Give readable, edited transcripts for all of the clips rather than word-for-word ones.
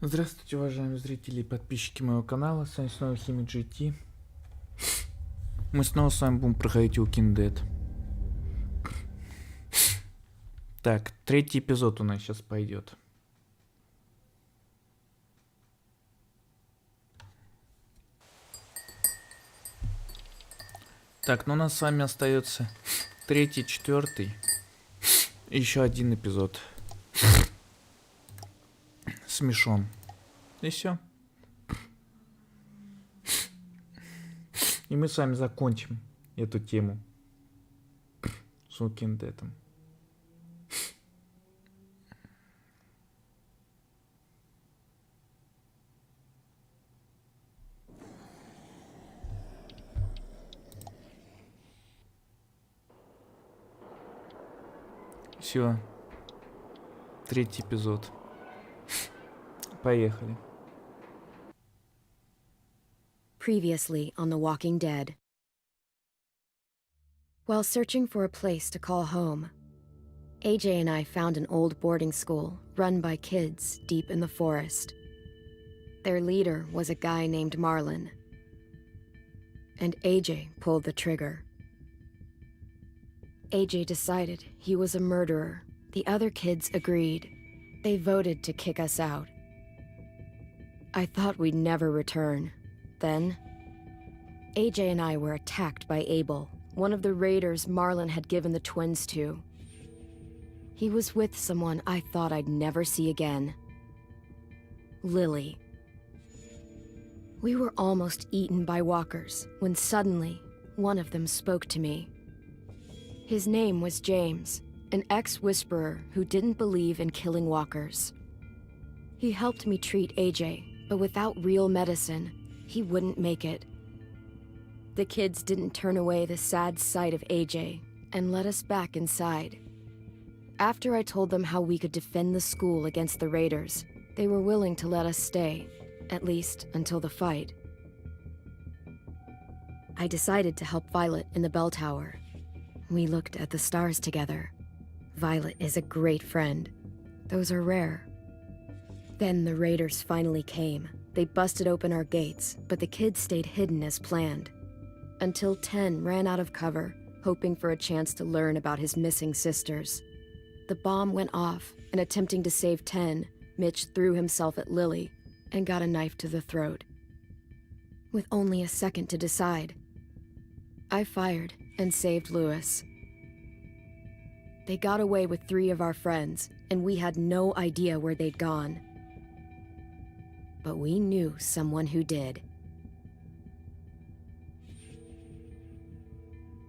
Здравствуйте, уважаемые зрители и подписчики моего канала, с вами снова Хими GT. Мы снова с вами будем проходить Walking Dead. Так, третий эпизод у нас сейчас пойдет. Так, ну у нас с вами остается третий, четвертый и еще один эпизод с Мишом. И все. И мы с вами закончим эту тему с Walking Dead. Все. Третий эпизод. Поехали. Previously on The Walking Dead. While searching for a place to call home, AJ and I found an old boarding school run by kids deep in the forest. Their leader was a guy named Marlon, and AJ pulled the trigger. AJ decided he was a murderer. The other kids agreed. They voted to kick us out. I thought we'd never return. Then, AJ and I were attacked by Abel, one of the raiders Marlon had given the twins to. He was with someone I thought I'd never see again. Lily. We were almost eaten by walkers when suddenly one of them spoke to me. His name was James, an ex-whisperer who didn't believe in killing walkers. He helped me treat AJ, but without real medicine, he wouldn't make it. The kids didn't turn away the sad sight of AJ and let us back inside. After I told them how we could defend the school against the raiders, they were willing to let us stay, at least until the fight. I decided to help Violet in the bell tower. We looked at the stars together. Violet is a great friend. Those are rare. Then the raiders finally came. They busted open our gates, but the kids stayed hidden as planned. Until 10 ran out of cover, hoping for a chance to learn about his missing sisters. The bomb went off, and attempting to save 10, Mitch threw himself at Lily and got a knife to the throat. With only a second to decide, I fired and saved Lewis. They got away with 3 of our friends, and we had no idea where they'd gone. But we knew someone who did.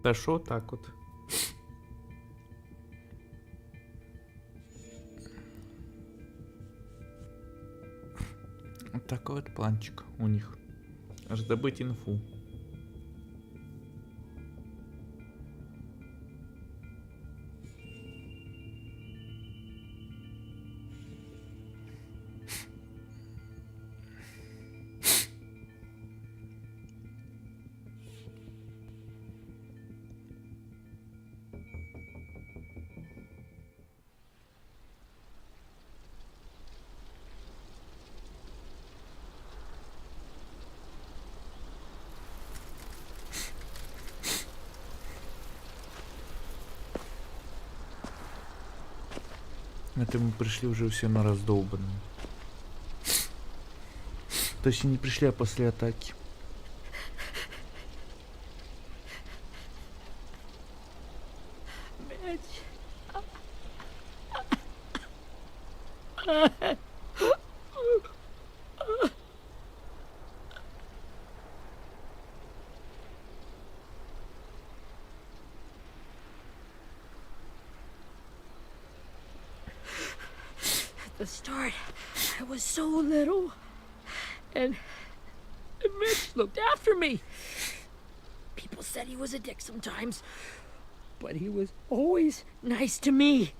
Та шо так от? Вот такой вот планчик у них. Раздобыть инфу. Это мы пришли уже все на раздолбанные. То есть не пришли, а после атаки. At the start, I was so little, and Mitch looked after me. People said he was a dick sometimes, but he was always nice to me.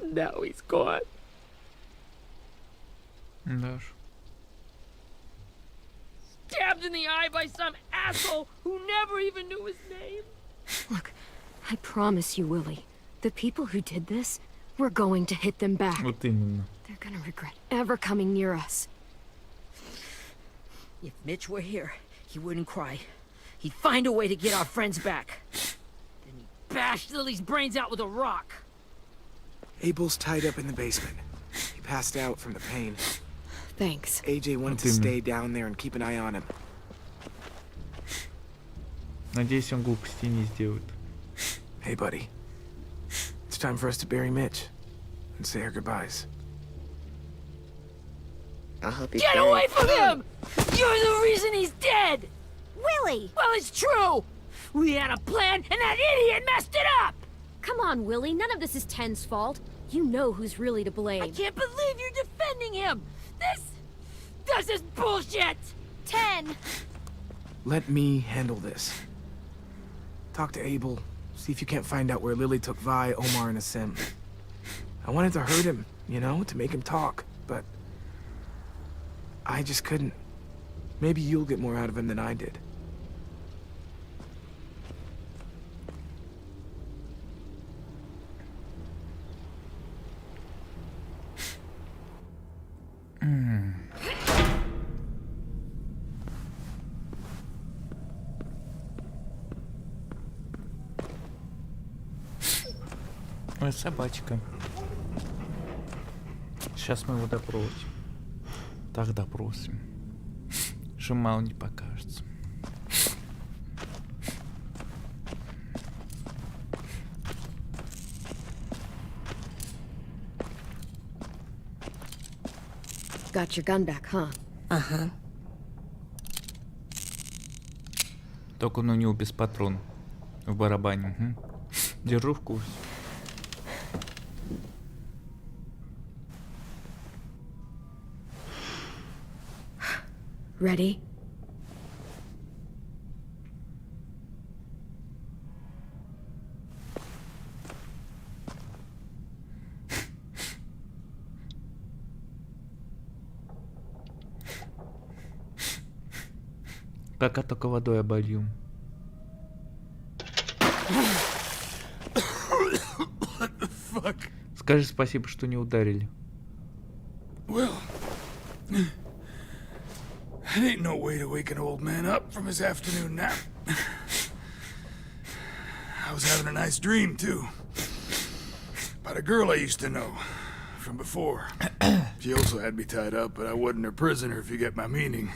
Now he's gone. Да. Stabbed in the eye by some asshole who never even knew his name. Look, I promise you, Willie, the people who did this, We're going to hit them back. Вот именно. They're gonna regret ever coming near us. If Mitch were here, he wouldn't cry. He'd find a way to get our friends back. Then he'd bash Lily's brains out with a rock. Abel's tied up in the basement. He passed out from the pain. Thanks. AJ wanted to stay down there and keep an eye on him. Надеюсь, он глупостей не сделает. Hey, buddy. It's time for us to bury Mitch and say our goodbyes. I'll help you. Get carry away from him! You're the reason he's dead! Willie! Well, it's true! We had a plan, and that idiot messed it up! Come on, Willie. None of this is Ten's fault. You know who's really to blame. I can't believe you're defending him! This is bullshit! 10! Let me handle this. Talk to Abel. See if you can't find out where Lily took Vi, Omar, and Asim. I wanted to hurt him, you know, to make him talk, but I just couldn't. Maybe you'll get more out of him than I did. Ой, собачка. Сейчас мы его допросим. Так допросим. Что мало не покажется. Got your gun back, huh? Только он у него без патронов. В барабане. Угу. Держу в курсе. Ready? Пока только водой оболью. Скажи спасибо, что не ударили. Well, that ain't no way to wake an old man up from his afternoon nap. I was having a nice dream, too. About a girl I used to know from before. She also had me tied up, but I wasn't her prisoner, if you get my meaning.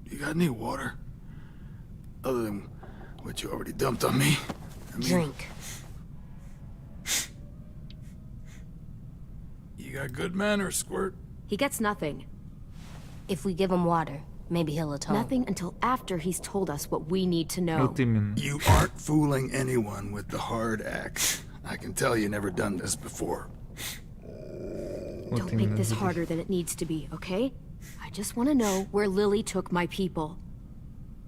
You got any water? Other than what you already dumped on me? I mean, Drink. you got good manners, Squirt. He gets nothing. If we give him water, maybe he'll atone. Nothing until after he's told us what we need to know. Вот именно. You aren't fooling anyone with the hard axe. I can tell you never done this before. Вот Don't make именно. this harder than it needs to be, okay? I just want to know where Lily took my people.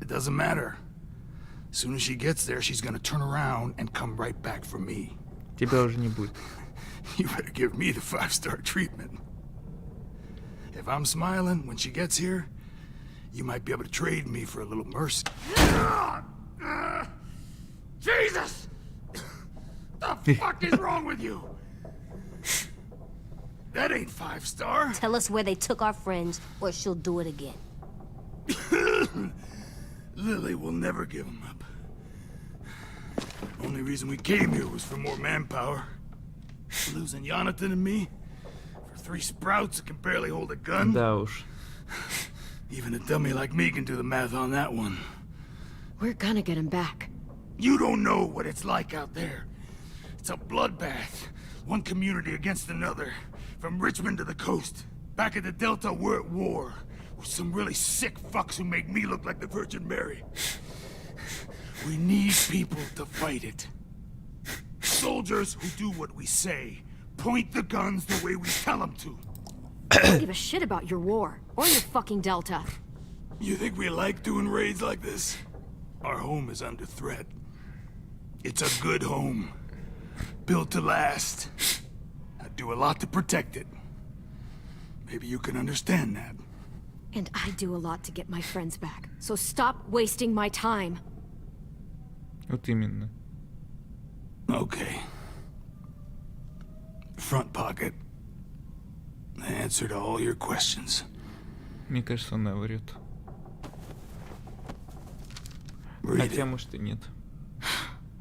It doesn't matter. As soon as she gets there, she's gonna turn around and come right back for me. Тебя уже не будет. You better give me the 5-star treatment. If I'm smiling when she gets here, you might be able to trade me for a little mercy. Jesus! The fuck is wrong with you? That ain't 5-star. Tell us where they took our friends, or she'll do it again. Lily will never give him up. Only reason we came here was for more manpower. Losing Jonathan and me for 3 sprouts that can barely hold a gun. Да уж. Even a dummy like me can do the math on that one. We're gonna get him back. You don't know what it's like out there. It's a bloodbath. One community against another. From Richmond to the coast. Back at the Delta, we're at war. With some really sick fucks who make me look like the Virgin Mary. We need people to fight it. Soldiers who do what we say. Point the guns the way we tell them to. I don't give a shit about your war, or your fucking Delta. You think we like doing raids like this? Our home is under threat. It's a good home. Built to last. I'd do a lot to protect it. Maybe you can understand that. And I do a lot to get my friends back, so stop wasting my time. Вот именно. Okay. Front pocket. The answer to all your questions. Мне кажется, она врет. Read Хотя, it. может, и нет.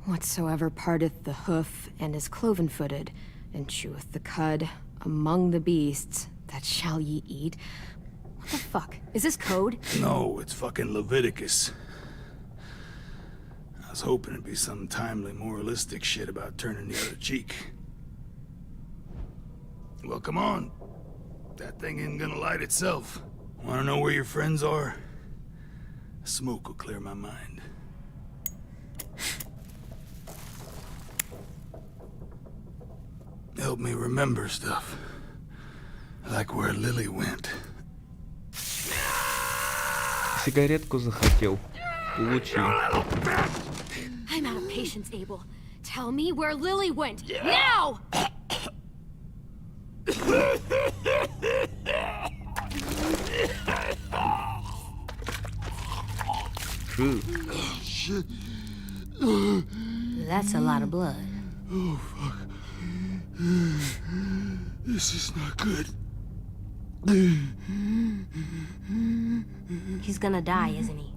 Whatsoever parteth the hoof and is cloven-footed, and cheweth the cud among the beasts, that shall ye eat. What the fuck? Is this code? No, it's fucking Leviticus. I was hoping it'd be some timely moralistic shit about turning the other cheek. Well, come on. That thing ain't gonna light itself. Wanna know where your friends are? Smoke will clear my mind. Help me remember stuff. Like where Lily went. Сигаретку захотел. Получил. I'm out of patience, Abel. Tell me where Lily went. Now! Фу. That's a lot of blood. Oh, fuck. This is not good. He's gonna die, isn't he?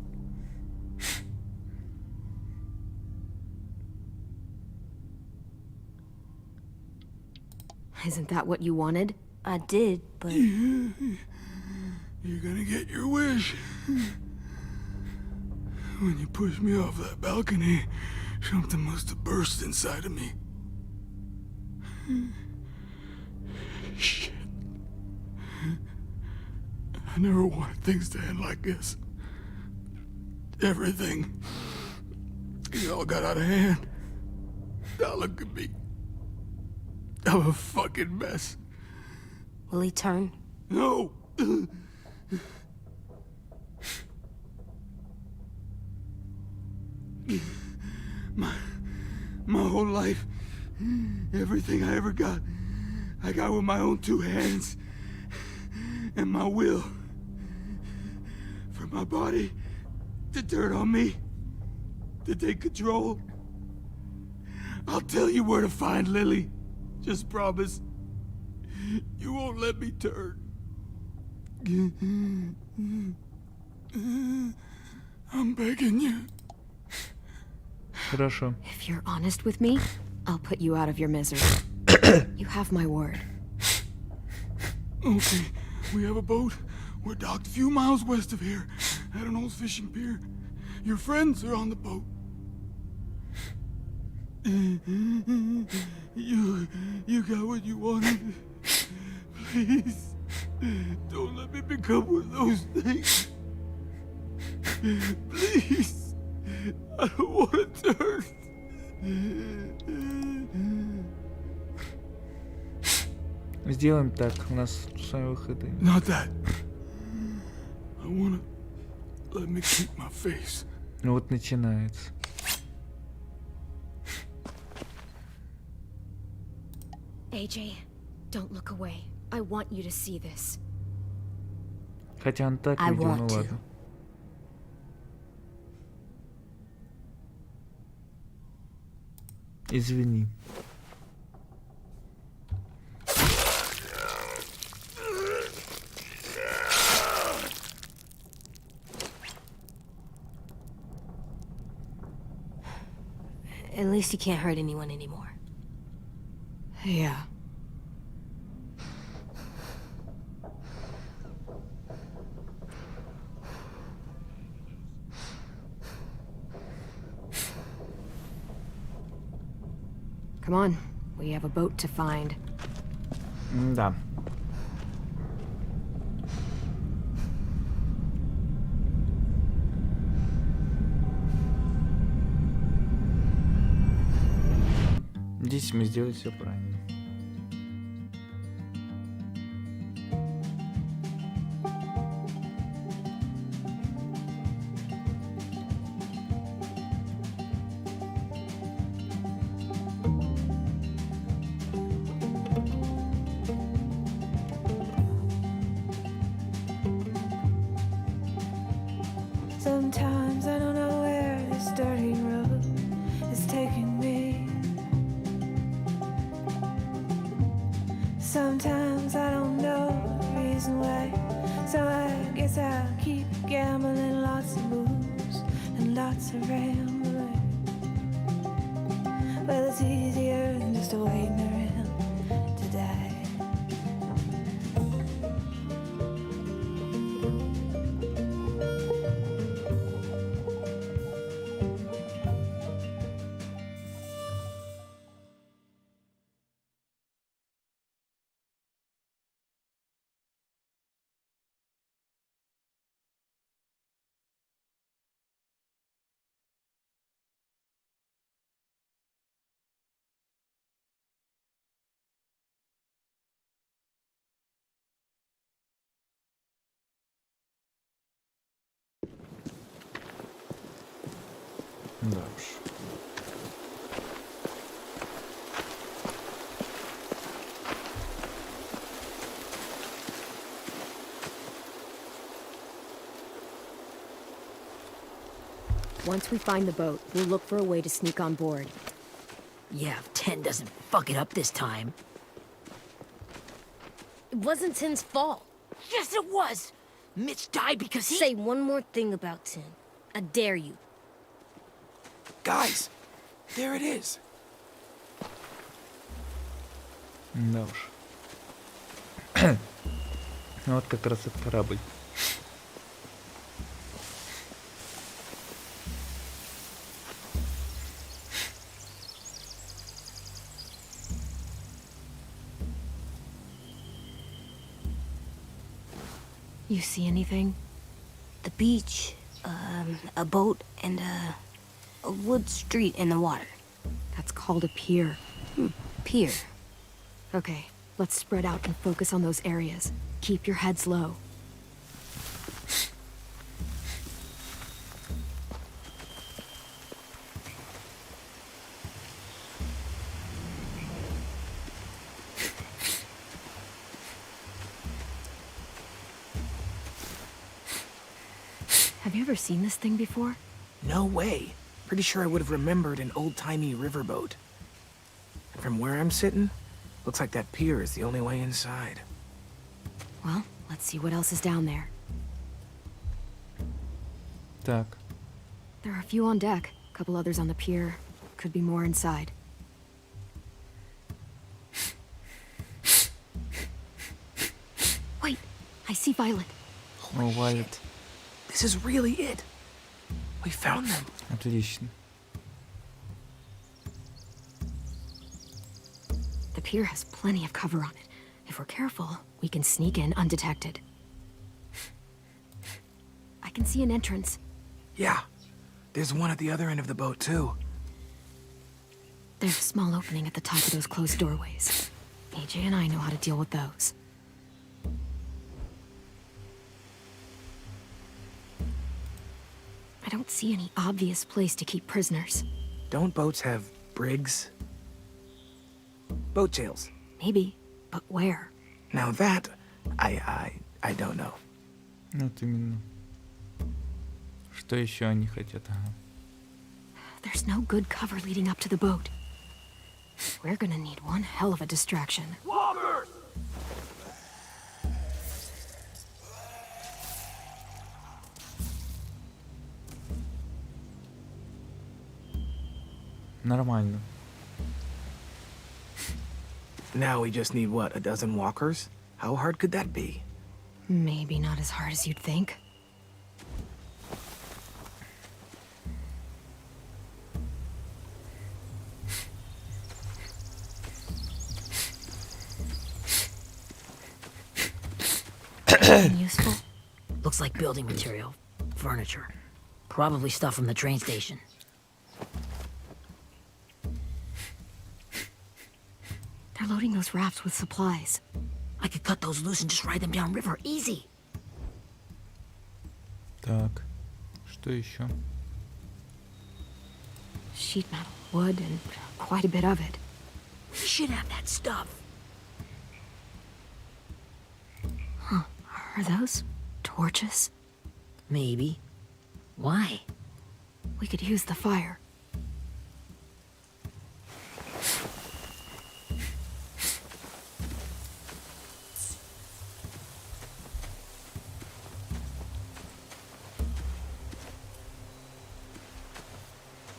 Isn't that what you wanted? I did, but... You're gonna get your wish. When you pushed me off that balcony, something must have burst inside of me. Shit. I never wanted things to end like this. Everything. It all got out of hand. Now look at me. I'm a fucking mess. Will he turn? No! My whole life, everything I ever got, I got with my own two hands and my will. For my body to turn on me, to take control. I'll tell you where to find Lily. Just promise. You won't let me turn. I'm begging you. Хорошо. If you're honest with me, I'll put you out of your misery. You have my word. Okay, we have a boat. We're docked a few miles west of here, at an old fishing pier. Your friends are on the boat. You got what you wanted. Please, don't let me become one of those things. Please, I don't want to turn. Сделаем так. У нас свои выходы. Not that. I wanna let me keep my face. Ну вот начинается. AJ, don't look away. I want you to see this. Хотя он так I видел, ну want to. ладно. Извини. At least he can't hurt anyone anymore. Yeah. Come on, we have a boat to find. Да. Здесь мы сделали все правильно. Sometimes I don't know where the starting road just a rambler. Well, it's easier than just waiting around to die. Да уж. Once we find the boat, we'll look for a way to sneak on board. Yeah, if Ten doesn't fuck it up this time. It wasn't Tin's fault. Yes, it was! Mitch died because he... Say one more thing about Tin. I dare you. Guys, there it is. Да уж. Вот как раз этот корабль. You see anything? The beach, a boat, and a wood street in the water. That's called a pier. Pier. Okay, let's spread out and focus on those areas. Keep your heads low. Have you ever seen this thing before? No way. Pretty sure I would have remembered an old-timey riverboat. And from where I'm sitting, looks like that pier is the only way inside. Well, let's see what else is down there. Так. There are a few on deck, a couple others on the pier. Could be more inside. Wait, I see Violet. О, Вайлет. This is really it. We found them. Отлично. The pier has plenty of cover on it. If we're careful, we can sneak in undetected. I can see an entrance. Yeah. There's one at the other end of the boat, too. There's a small opening at the top of those closed doorways. AJ and I know how to deal with those. I don't see any obvious place to keep prisoners. Don't boats have brigs? Boat jails. Maybe, but where? Now that, I don't know. Вот именно. Что еще они хотят? Ага. There's no good cover leading up to the boat. We're gonna need one hell of a distraction. Нормально. Now we just need, what, a dozen walkers? How hard could that be? Maybe not as hard as you'd think. Anything useful? Looks like building material. Furniture. Probably stuff from the train station. They're loading those rafts with supplies. I could cut those loose and just ride them downriver. Easy. Так. Что еще? Sheet metal, wood, and quite a bit of it. We should have that stuff. Are those torches? Maybe. Why? We could use the fire.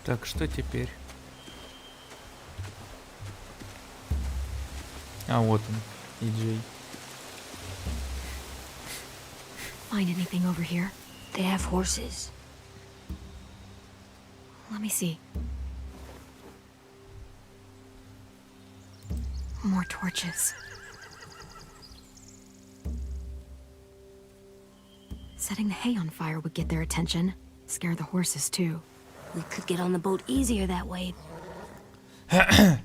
Так, что теперь? А вот он, Иджей. Find anything over here? They have horses. Let me see. More torches. Setting the hay on fire would get their attention. Scare the horses, too. We could get on the boat easier that way. If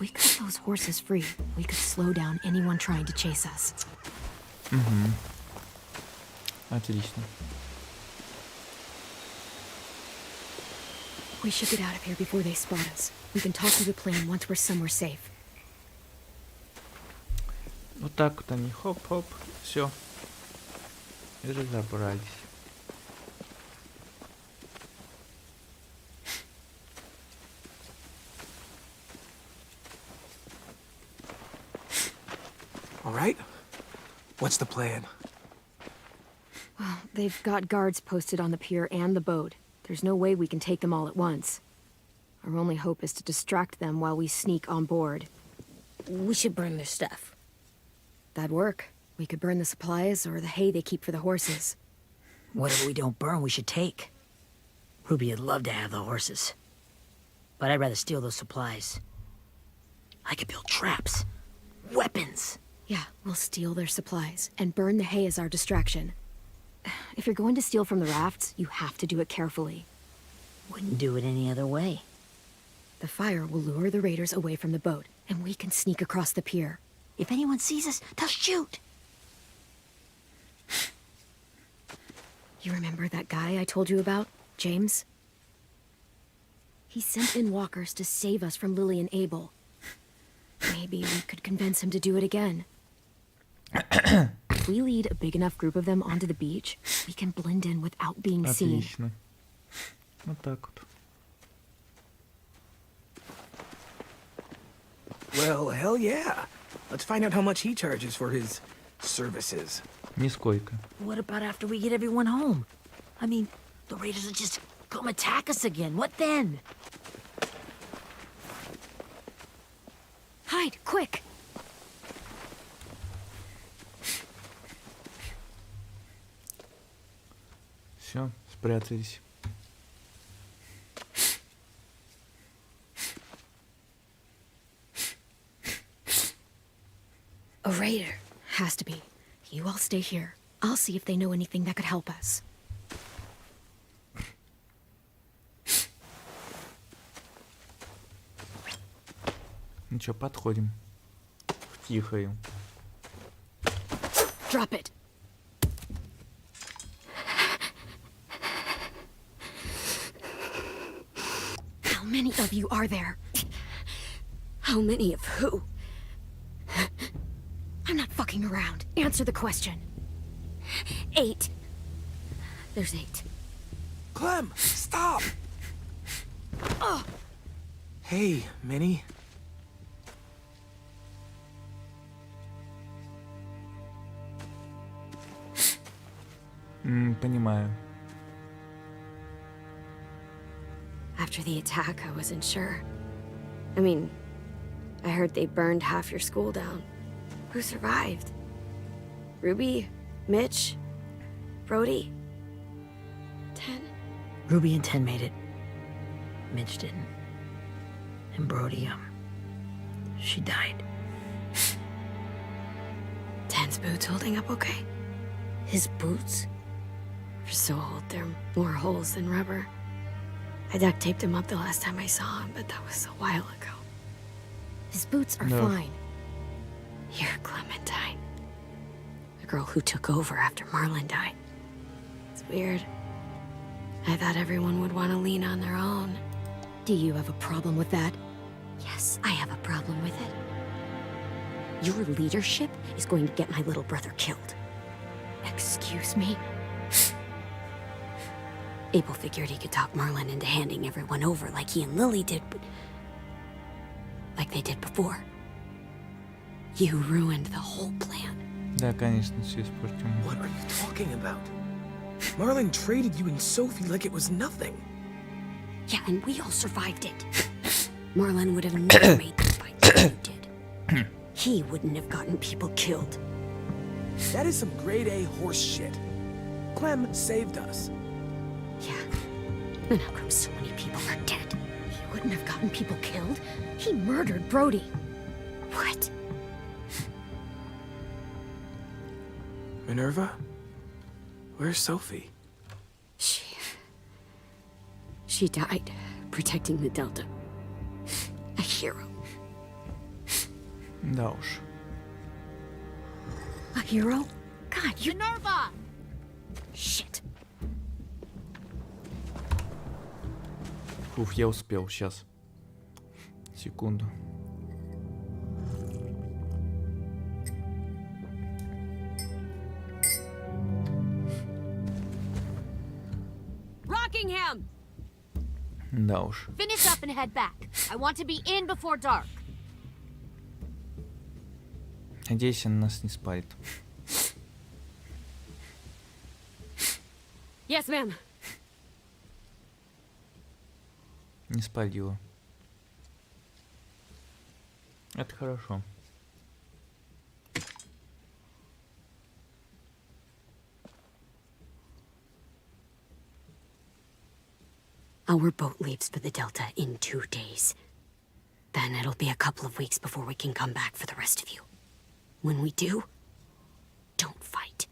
we cut those horses free, we could slow down anyone trying to chase us. Отлично. We should get out of here before they spot us. We can talk through the plane once we're somewhere safe. Вот так вот они, хоп-хоп, все. И разобрались. All right? What's the plan? Well, they've got guards posted on the pier and the boat. There's no way we can take them all at once. Our only hope is to distract them while we sneak on board. We should burn their stuff. That'd work. We could burn the supplies or the hay they keep for the horses. Whatever we don't burn, we should take. Ruby would love to have the horses. But I'd rather steal those supplies. I could build traps. Weapons. Yeah, we'll steal their supplies and burn the hay as our distraction. If you're going to steal from the rafts, you have to do it carefully. Wouldn't do it any other way. The fire will lure the raiders away from the boat, and we can sneak across the pier. If anyone sees us, they'll shoot. You remember that guy I told you about, James? He sent in walkers to save us from Lily and Abel. Maybe we could convince him to do it again. If we lead a big enough group of them onto the beach, we can blend in without being seen. Отлично. Вот так вот. Well, hell yeah. Let's find out how much he charges for his services. Нисколько. What about after we get everyone home? I mean, the raiders will just come attack us again. What then? Hide, quick! Все, спрятались. A raider. Has to be. You all stay here. I'll see if they know anything that could help us. Ну чё, подходим. В тихою. Drop it. How many of you are there? How many of who? I'm not fucking around. Answer the question. 8. There's 8. Clem, stop! Hey, Minnie. Понимаю. After the attack, I wasn't sure. I mean, I heard they burned half your school down. Who survived? Ruby? Mitch? Brody? 10? Ruby and 10 made it. Mitch didn't. And Brody, she died. 10's boots holding up okay? His boots? They're so old, they're more holes than rubber. I duct taped him up the last time I saw him, but that was a while ago. His boots are No. fine. You're Clementine. The girl who took over after Marlon died. It's weird. I thought everyone would want to lean on their own. Do you have a problem with that? Yes, I have a problem with it. Your leadership is going to get my little brother killed. Excuse me? Abel figured he could talk Marlon into handing everyone over like he and Lily did, but... like they did before. You ruined the whole plan. Да, конечно, все испортим. What are you talking about? Marlon traded you and Sophie like it was nothing. Yeah, and we all survived it. Marlon would have never made the fight that you did. He wouldn't have gotten people killed. That is some grade A horse shit. Clem saved us. Yeah. And how come so many people are dead? He wouldn't have gotten people killed. He murdered Brody. What? Minerva? Where's Sophie? She died protecting the Delta. A hero. Да уж. A hero? God, you... Minerva! Shit. Фуф, я успел. Сейчас. Секунду. Rockingham! Да уж. Finish up and head back. I want to be in before dark. Надеюсь, она нас не спалит. Yes, ma'am. Не спалила. Это хорошо. Our boat leaves for the Delta in 2 days. Then it'll be a couple of weeks before we can come back for the rest of you. When we do, don't fight.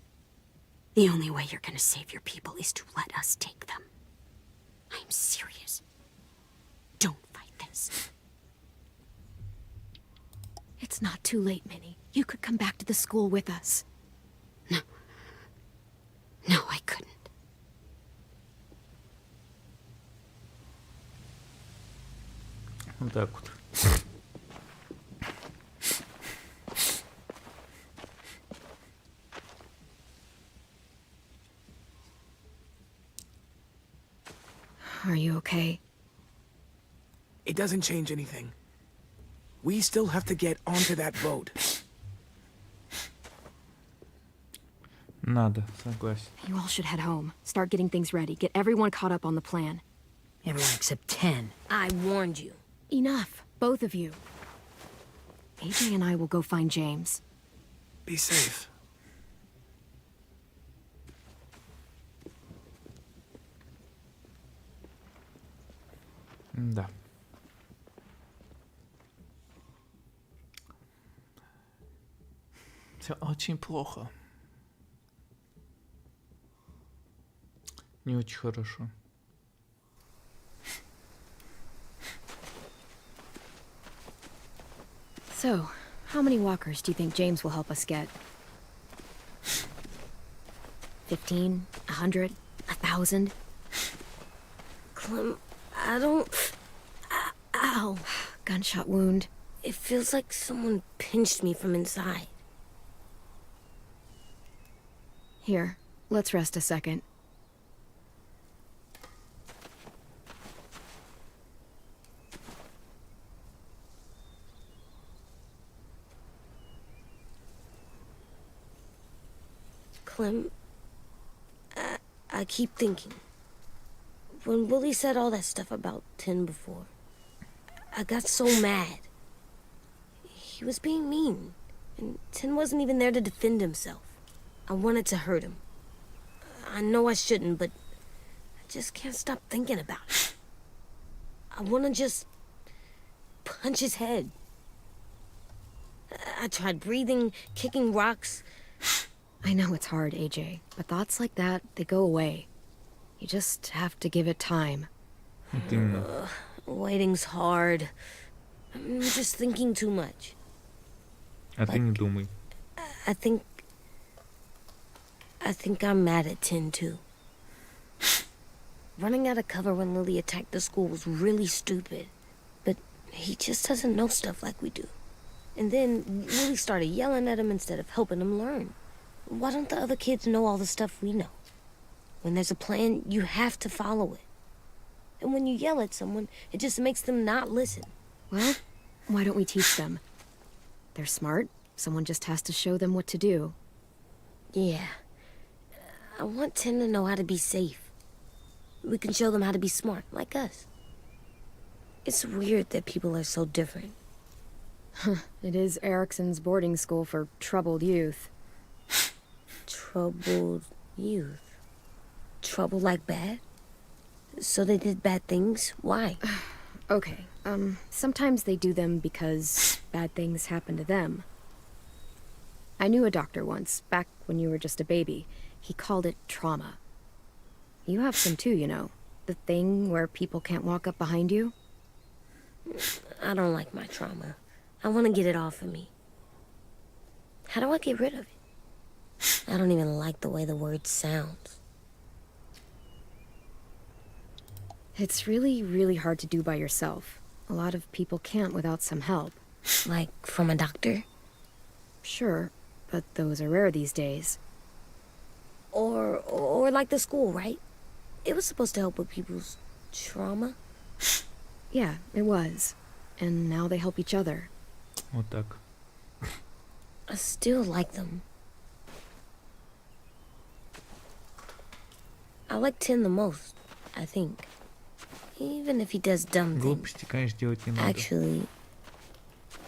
The only way you're gonna save your people is to let us take them. I'm serious. Don't fight this. It's not too late, Minnie. You could come back to the school with us. No. No, I couldn't. Вот так вот. Are you okay? It doesn't change anything. We still have to get onto that boat. Надо, согласен. You all should head home. Start getting things ready. Get everyone caught up on the plan. Everyone except 10. I warned you. Enough. Both of you. AJ and I will go find James. Be safe. Да. Все очень плохо. Не очень хорошо. So, how many walkers do you think James will help us get? 15? 100? 1,000? Clem, I don't... Ow. Gunshot wound. It feels like someone pinched me from inside. Here, let's rest a second. Clem, I keep thinking. When Willie said all that stuff about 10 before, I got so mad. He was being mean, and 10 wasn't even there to defend himself. I wanted to hurt him. I know I shouldn't, but I just can't stop thinking about it. I want to just punch his head. I tried breathing, kicking rocks. I know it's hard, AJ, but thoughts like that, they go away. You just have to give it time. Вот именно. Waiting's hard. I'm just thinking too much. А ты не думай. I think I'm mad at 10 too. Running out of cover when Lily attacked the school was really stupid. But he just doesn't know stuff like we do. And then Lily started yelling at him instead of helping him learn. Why don't the other kids know all the stuff we know? When there's a plan, you have to follow it. And when you yell at someone, it just makes them not listen. Well, why don't we teach them? They're smart. Someone just has to show them what to do. Yeah. I want Tim to know how to be safe. We can show them how to be smart, like us. It's weird that people are so different. It is Erickson's boarding school for troubled youth. Troubled youth. Trouble like bad? So they did bad things? Why? Okay, sometimes they do them because bad things happen to them. I knew a doctor once, back when you were just a baby. He called it trauma. You have some too, you know. The thing where people can't walk up behind you. I don't like my trauma. I want to get it off of me. How do I get rid of it? I don't even like the way the word sounds. It's really, really hard to do by yourself. A lot of people can't without some help. Like from a doctor? Sure, but those are rare these days. Or like the school, right? It was supposed to help with people's trauma. Yeah, it was. And now they help each other. Вот так. I still like them. I like Tim the most, I think. Even if he does dumb things. Глупости, конечно, делать не надо. Actually,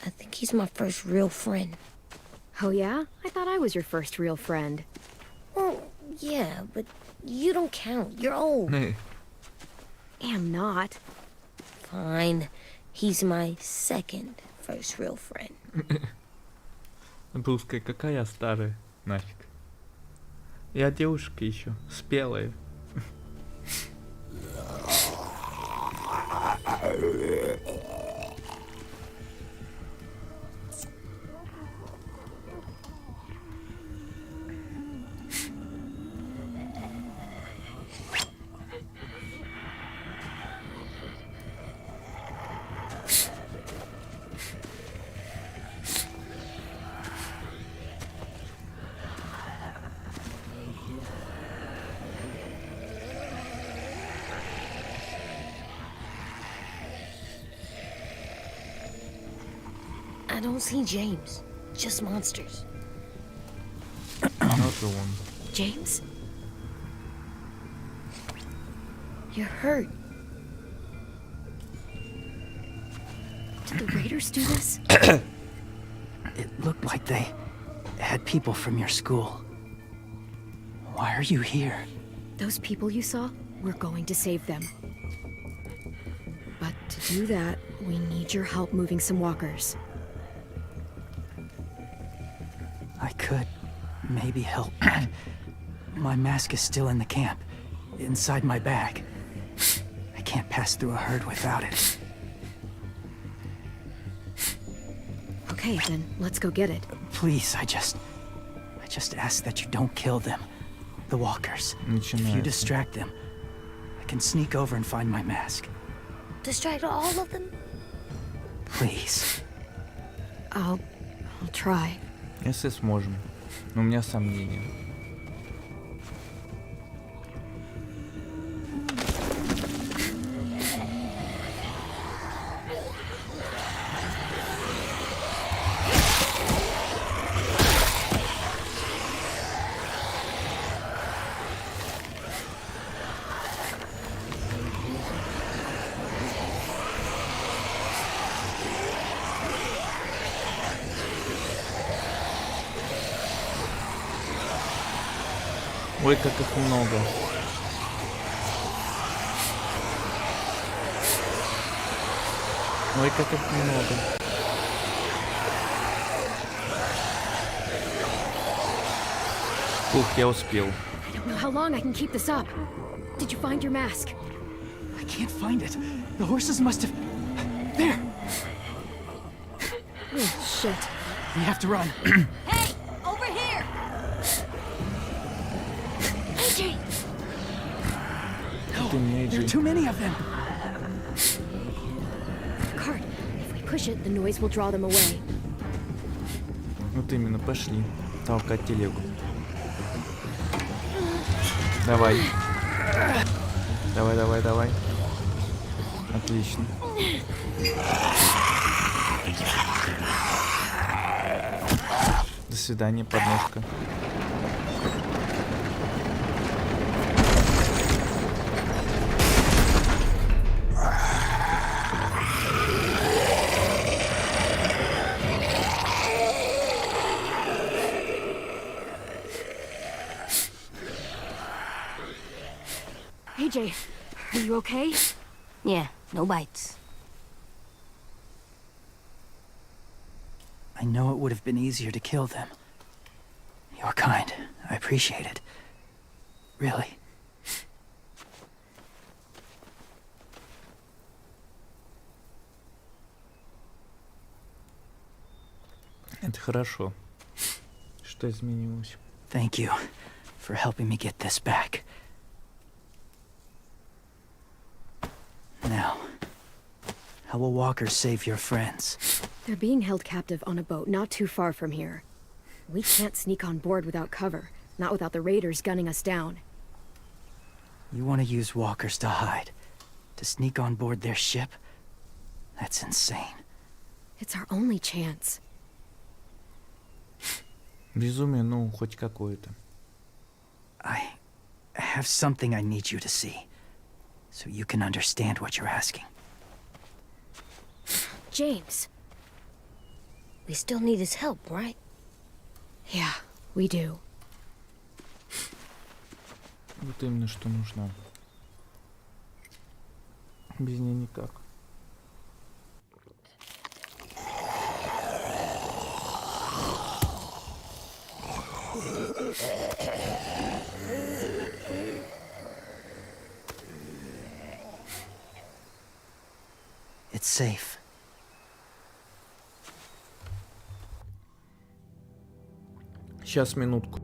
I think he's my first real friend. Oh yeah? I thought I was your first real friend. Well, yeah, but you don't count. You're old. Am not. Fine. He's my second first real friend. Русская какая старая, нафиг. Я девушка еще, спелая. I don't see James. Just monsters. Вот и он. James? You're hurt. Did the Raiders do this? It looked like they had people from your school. Why are you here? Those people you saw? We're going to save them. But to do that, we need your help moving some walkers. I could maybe help. My mask is still in the camp, inside my bag. I can't pass through a herd without it. Okay, then let's go get it. Please, I just ask that you don't kill them. The walkers. If you Начинается. distract them, I can sneak over and find my mask. Distract all of them? Please. I'll try. Если сможем. Но у меня сомнения. Ой, как их много. Ой, как их много. Ух, я успел. I don't know how long I can keep this up. Did you find your mask? I can't find it. The horses must have... There! Oh, shit. We have to run. Hey! Over here! AJ! Ты не There are AJ. too many of them. Cart, if we push it, the noise will draw them away. Вот именно, пошли. Толкать телегу. Давай. Давай, давай, давай. Отлично. До свидания, подножка. AJ, are you okay? Yeah, no bites. I know it would have been easier to kill them. You're kind. I appreciate it. Really. Это хорошо. Что изменилось? Thank you for helping me get this back. Now, how will walkers save your friends? They're being held captive on a boat not too far from here. We can't sneak on board without cover, not without the raiders gunning us down. You want to use walkers to hide? To sneak on board their ship? That's insane. It's our only chance. Безумие, ну, хоть какое-то. I have something I need you to see, so you can understand what you're asking. James. We still need his help, right? Yeah, we do. Вот именно что нужно. Без нее никак. It's safe. Сейчас, минутку.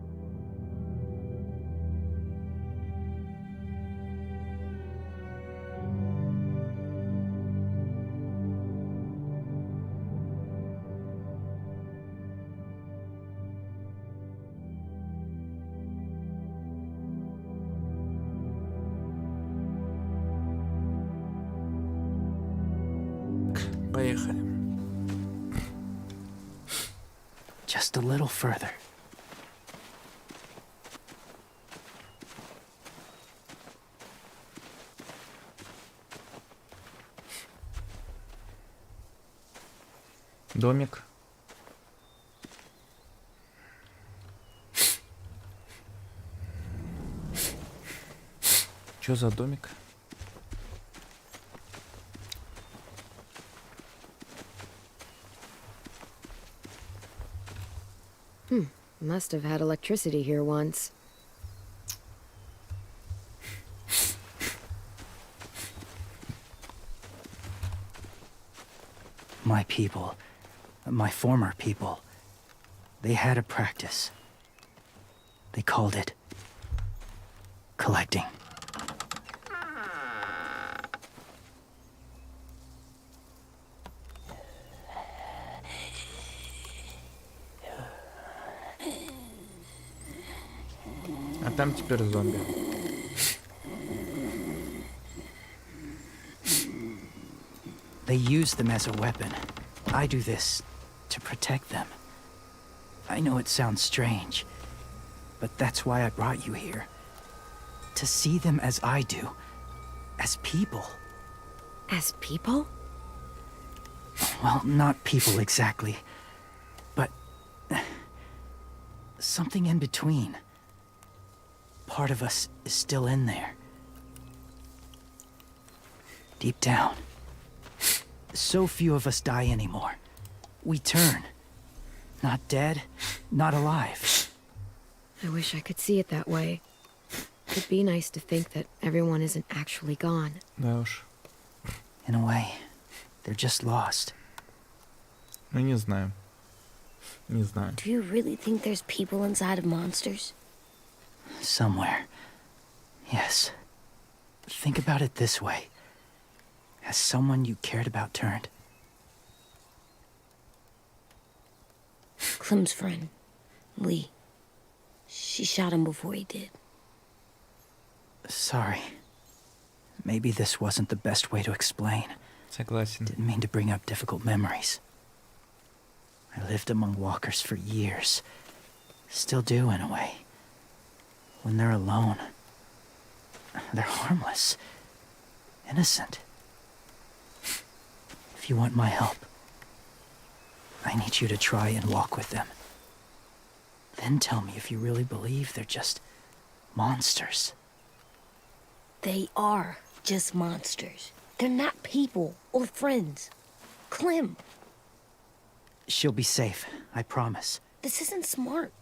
Поехали. Just a little further. Домик. Чё за домик? Must have had electricity here once. My people, my former people, they had a practice. They called it collecting. А там теперь зомби. They use them as a weapon. I do this to protect them. I know it sounds strange, but that's why I brought you here. To see them as I do, as people. As people? Well, not people exactly, but something in between. Part of us is still in there. Deep down. So few of us die anymore. We turn. Not dead, not alive. I wish I could see it that way. It'd be nice to think that everyone isn't actually gone. Да уж. In a way, they're just lost. Ну, не знаю. Не знаю. Do you really think there's people inside of monsters? Somewhere. Yes. Think about it this way. Has someone you cared about turned? Clem's friend, Lee. She shot him before he did. Sorry. Maybe this wasn't the best way to explain. Согласен. Didn't mean to bring up difficult memories. I lived among walkers for years. Still do, in a way. When they're alone, they're harmless. Innocent. If you want my help, I need you to try and walk with them. Then tell me if you really believe they're just monsters. They are just monsters. They're not people or friends. Clem, She'll be safe, I promise. this isn't smart.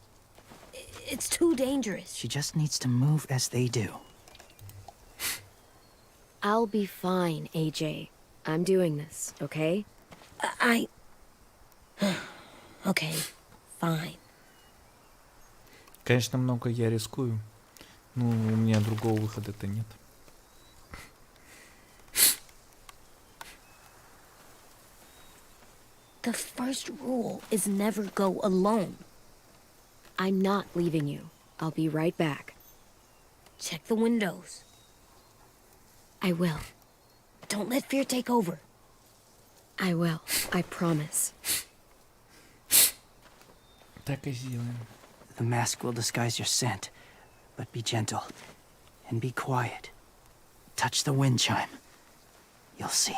It's too dangerous. She just needs to move as they do. I'll be fine, AJ. I'm doing this, okay? I... Okay, fine. Конечно, много я рискую. Ну, у меня другого выхода-то нет. The first rule is never go alone. I'm not leaving you. I'll be right back. Check the windows. I will. Don't let fear take over. I will. I promise. Так и сделаем. The mask will disguise your scent, but be gentle and be quiet. Touch the wind chime. You'll see.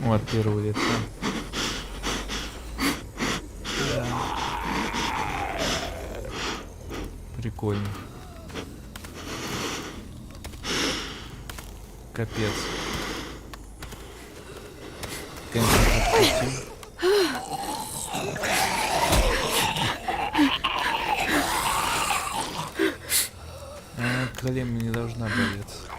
Вот первое лицо. Прикольно. Капец. Конечно, отпустим. Колено не должна болеться.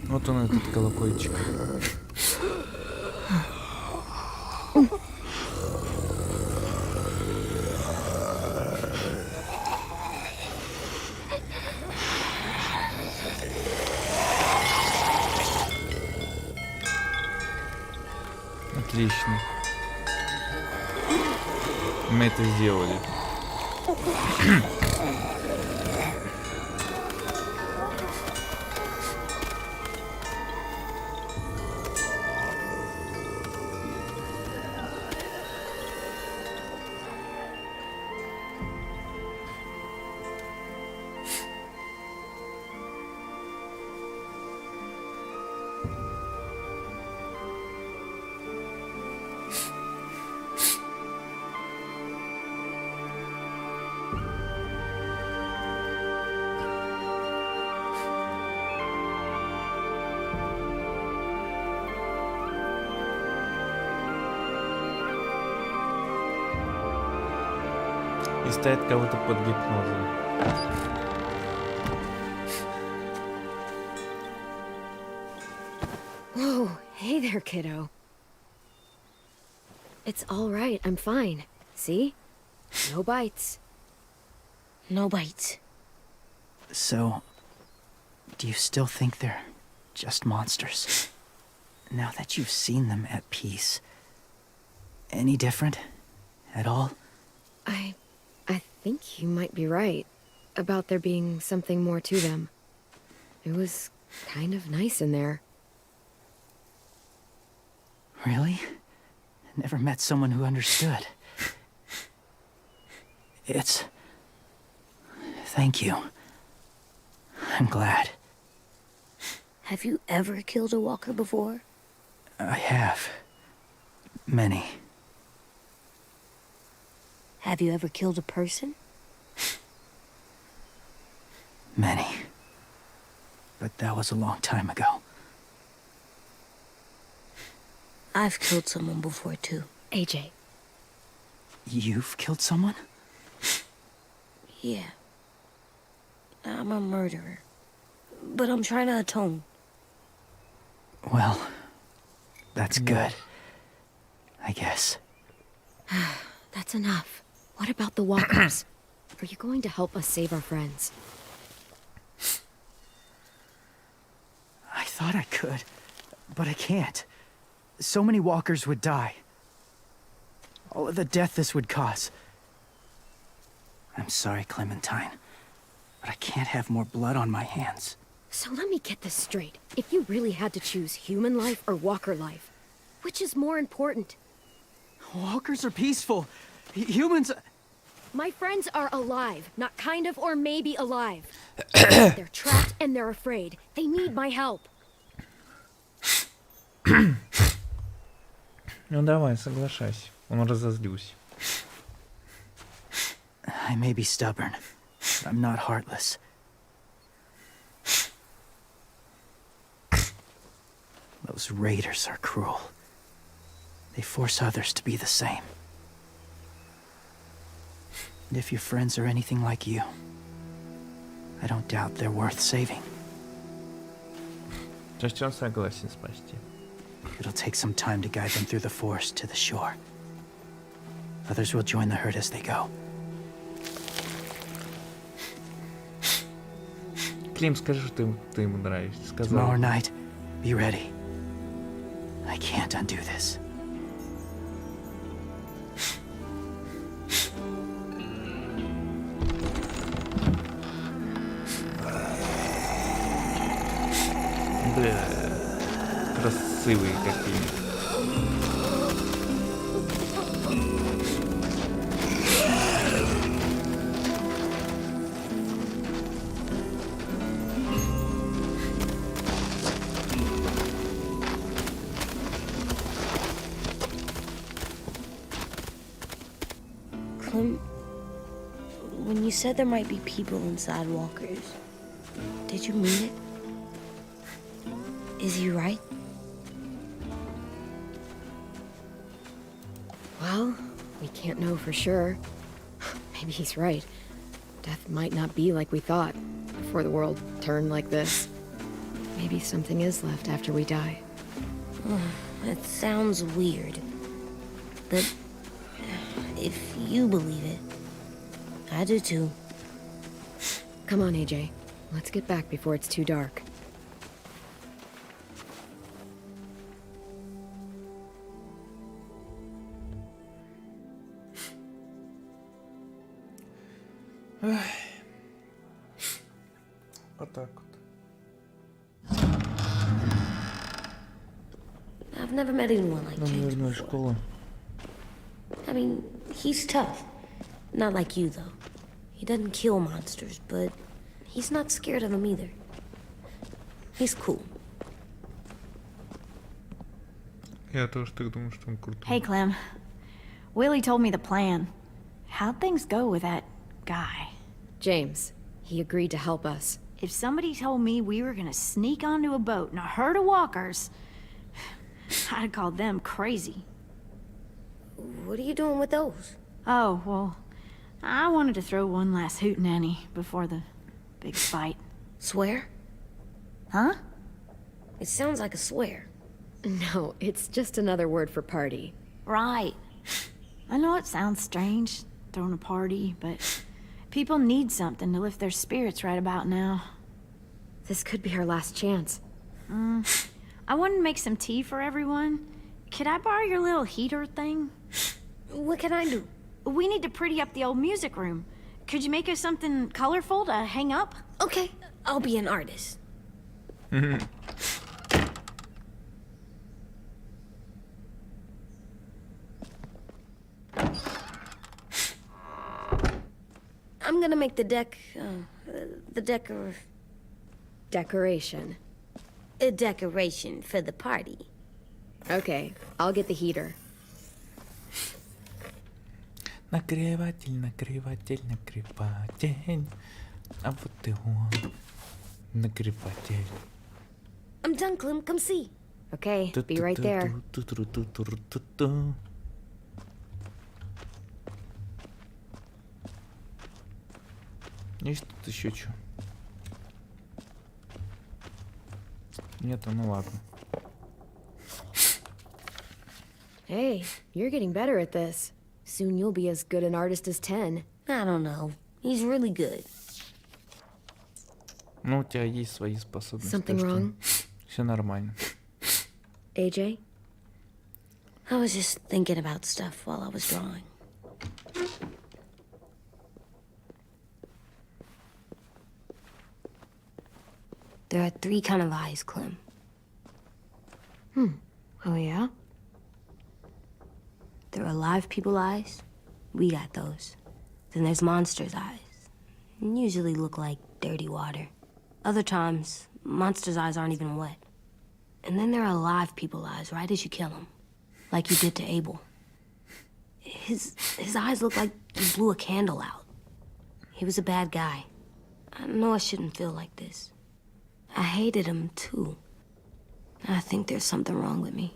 Вот он, этот колокольчик. Отлично. Мы это сделали. И ставит кого-то под гипнозом. Whoa, hey there, kiddo. It's all right. I'm fine. See? No bites. No bites. So, do you still think they're just monsters? Now that you've seen them at peace, any different at all? I think you might be right about there being something more to them. It was kind of nice in there. Really? Never met someone who understood. Thank you. I'm glad. Have you ever killed a walker before? I have. Many. Have you ever killed a person? Many. But that was a long time ago. I've killed someone before, too. AJ. You've killed someone? Yeah. I'm a murderer. But I'm trying to atone. Well, that's good. I guess. That's enough. What about the walkers? Are you going to help us save our friends? I thought I could, but I can't. So many walkers would die. All of the death this would cause. I'm sorry, Clementine, but I can't have more blood on my hands. So let me get this straight. If you really had to choose human life or walker life, which is more important? Walkers are peaceful. Humans... My friends are alive, not kind of or maybe alive. They're trapped and they're afraid. They need my help. Ну давай, соглашайся. Он разозлился. I may be stubborn, but I'm not heartless. Those raiders are cruel. They force others to be the same. And if your friends are anything like you, I don't doubt they're worth saving. То есть он согласен спасти. It'll take some time to guide them through the forest to the shore. Others will join the herd as they go. Клим, скажи, что ты ему нравишься. Сказал. Tomorrow night, be ready. I can't undo this. Бля, красивые какие. Clem, when you said there might be people inside walkers, did you mean it? Is he right? Well, we can't know for sure. Maybe he's right. Death might not be like we thought before the world turned like this. Maybe something is left after we die. It sounds weird. But if you believe it, I do too. Come on, AJ. Let's get back before it's too dark. Вот так вот. I've never met anyone like Нам James нужна before. школа. I mean, he's tough. Not like you, though. He doesn't kill monsters, but he's not scared of them either. He's cool. Я тоже так думаю, что он крутой. Hey, Clem. Willie told me the plan. How'd things go with that guy? James, he agreed to help us. If somebody told me we were gonna sneak onto a boat in a herd of walkers, I'd call them crazy. What are you doing with those? Oh, well, I wanted to throw one last hootenanny before the big fight. Swear? Huh? It sounds like a swear. No, it's just another word for party. Right. I know it sounds strange, throwing a party, but people need something to lift their spirits right about now. This could be our last chance. I wanted to make some tea for everyone. Could I borrow your little heater thing? What can I do? We need to pretty up the old music room. Could you make us something colorful to hang up? Okay, I'll be an artist. I'm gonna make the Decoration. a decoration for the party. Okay, I'll get the heater. Накрыватель, накрыватель, накрыватель. А вот и он. Накрыватель. I'm done, Clem. Come see. Okay, be right there. Ту-ту-ту-ту-ту-ту-ту. Есть тут еще что? Нету, ну ладно. Hey, you're getting better at this. Soon you'll be as good an artist as 10. I don't know. He's really good. Ну, у тебя есть свои способности. Something wrong? Все нормально. AJ? I was just thinking about stuff while I was drawing. There are 3 kind of eyes, Clem. Oh, yeah? There are live people eyes. We got those. Then there's monsters' eyes. Usually look like dirty water. Other times, monsters' eyes aren't even wet. And then there are live people eyes right as you kill them. Like you did to Abel. His eyes look like you blew a candle out. He was a bad guy. I know I shouldn't feel like this. I hated him, too. I think there's something wrong with me.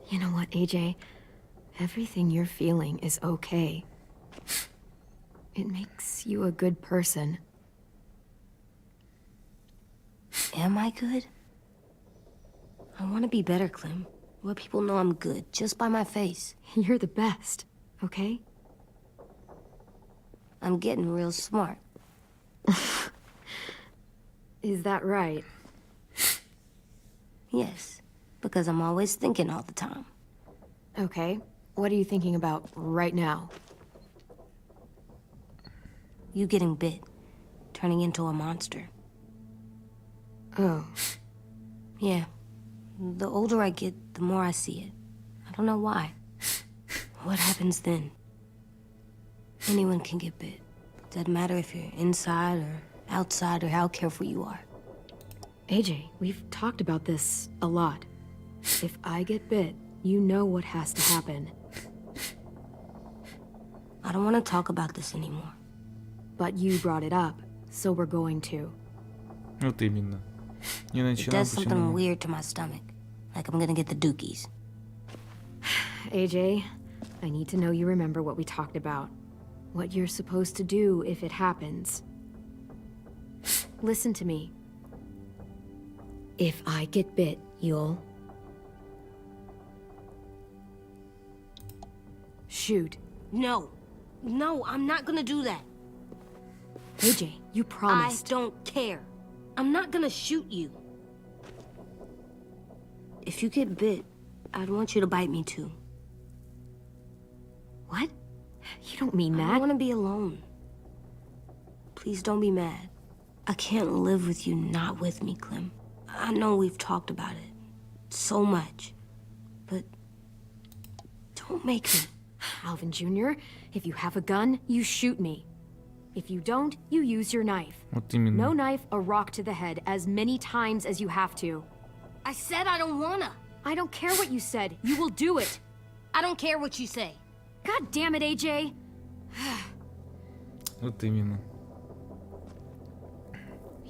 You know what, AJ? Everything you're feeling is okay. It makes you a good person. Am I good? I want to be better, Clem. Where people know I'm good, just by my face. You're the best, okay? I'm getting real smart. Is that right? Yes, because I'm always thinking all the time. Okay. What are you thinking about right now? You getting bit, turning into a monster. Oh. Yeah. The older I get, the more I see it. I don't know why. What happens then? Anyone can get bit. Doesn't matter if you're inside or outside or how careful you are. AJ, we've talked about this a lot. If I get bit, you know what has to happen. I don't want to talk about this anymore. But you brought it up, so we're going to. Вот именно. Не It начинал, does something почему? weird to my stomach. Like I'm gonna get the dookies. AJ, I need to know you remember what we talked about. What you're supposed to do if it happens. Listen to me. If I get bit, you'll... shoot. No. No, I'm not gonna do that. AJ, you promised. I don't care. I'm not gonna shoot you. If you get bit, I'd want you to bite me too. What? You don't mean I that. don't want to be alone. Please don't be mad. I can't live with you not with me, Clem. I know we've talked about it so much, but don't make me. Alvin Jr., if you have a gun, you shoot me. If you don't, you use your knife. Вот именно. No knife, a rock to the head, as many times as you have to. I said I don't wanna. I don't care what you said. You will do it. I don't care what you say. God damn it, AJ. Вот именно.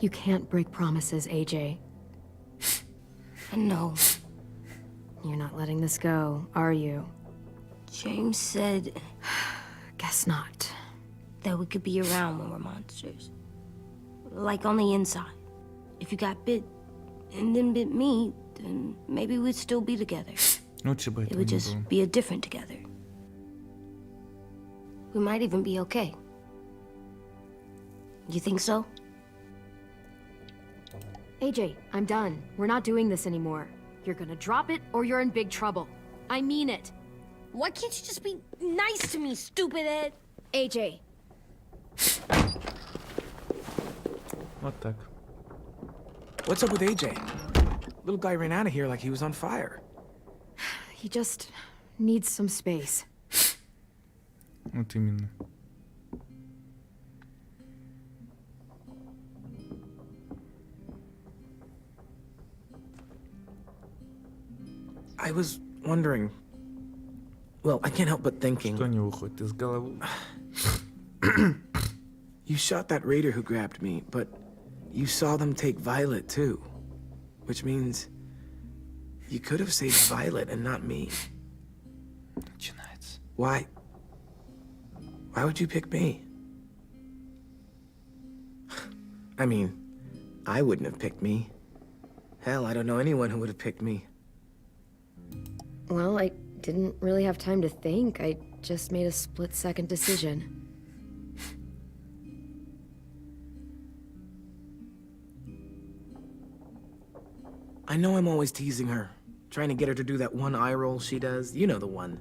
You can't break promises, AJ. I know. You're not letting this go, are you? James said Guess not. that we could be around when we're monsters. Like on the inside. If you got bit and then bit me, then maybe we'd still be together. Лучше бы It этого would не just было. be a different together. We might even be okay. You think so? AJ, I'm done. We're not doing this anymore. You're gonna drop it or you're in big trouble. I mean it. Why can't you just be nice to me, stupid Ed? AJ. Вот так. What's up with AJ? Little guy ran out of here like he was on fire. He just needs some space. Вот именно. I was wondering... Well, I can't help but thinking... Что не выходит из головы? You shot that raider who grabbed me, but you saw them take Violet too. Which means... you could have saved Violet and not me. Начинается. Why? Why would you pick me? I mean, I wouldn't have picked me. Hell, I don't know anyone who would have picked me. Well, I didn't really have time to think. I just made a split-second decision. I know I'm always teasing her, trying to get her to do that one eye roll she does. You know the one.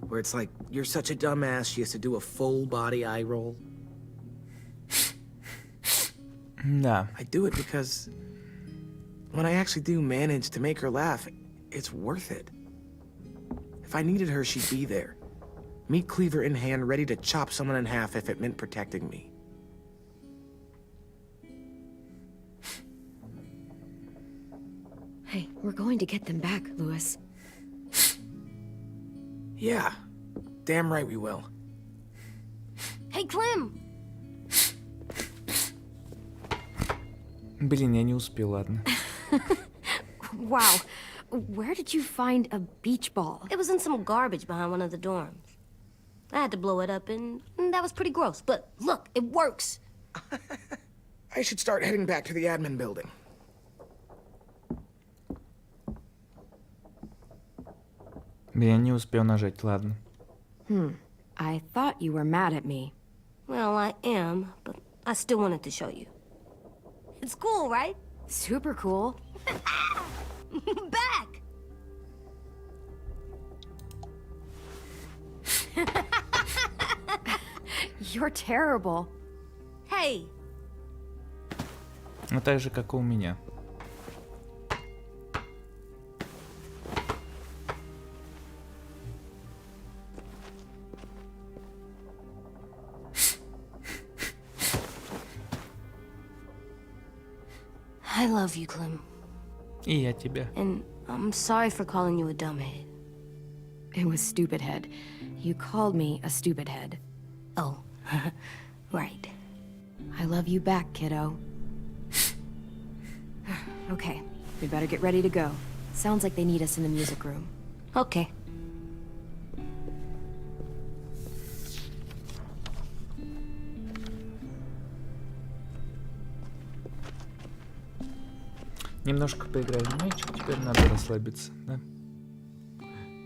Where it's like, you're such a dumbass, she has to do a full body eye roll. Да. I do it because when I actually do manage to make her laugh, it's worth it. If I needed her, she'd be there. Meat cleaver in hand, ready to chop someone in half if it meant protecting me. Hey, we're going to get them back, Lewis. Yeah, damn right we will. Hey, Clem! Блин, я не успел, ладно. Wow. Where did you find a beach ball? It was in some garbage behind one of the dorms. I had to blow it up, and that was pretty gross. But look, it works. I should start heading back to the admin building. Я не успел нажать, ладно. I thought you were mad at me. Well, I am, but I still wanted to show you. It's cool, right? Super cool. Back! You're terrible. Hey! Ну, так же, как и у меня. I love you, Clem. И я тебя. And I'm sorry for calling you a dumbhead. It was stupid head. You called me a stupid head. Oh, right. I love you back, kiddo. Okay, we better get ready to go. Sounds like they need us in the music room. Okay. Немножко поиграли в мячик, теперь надо расслабиться, да?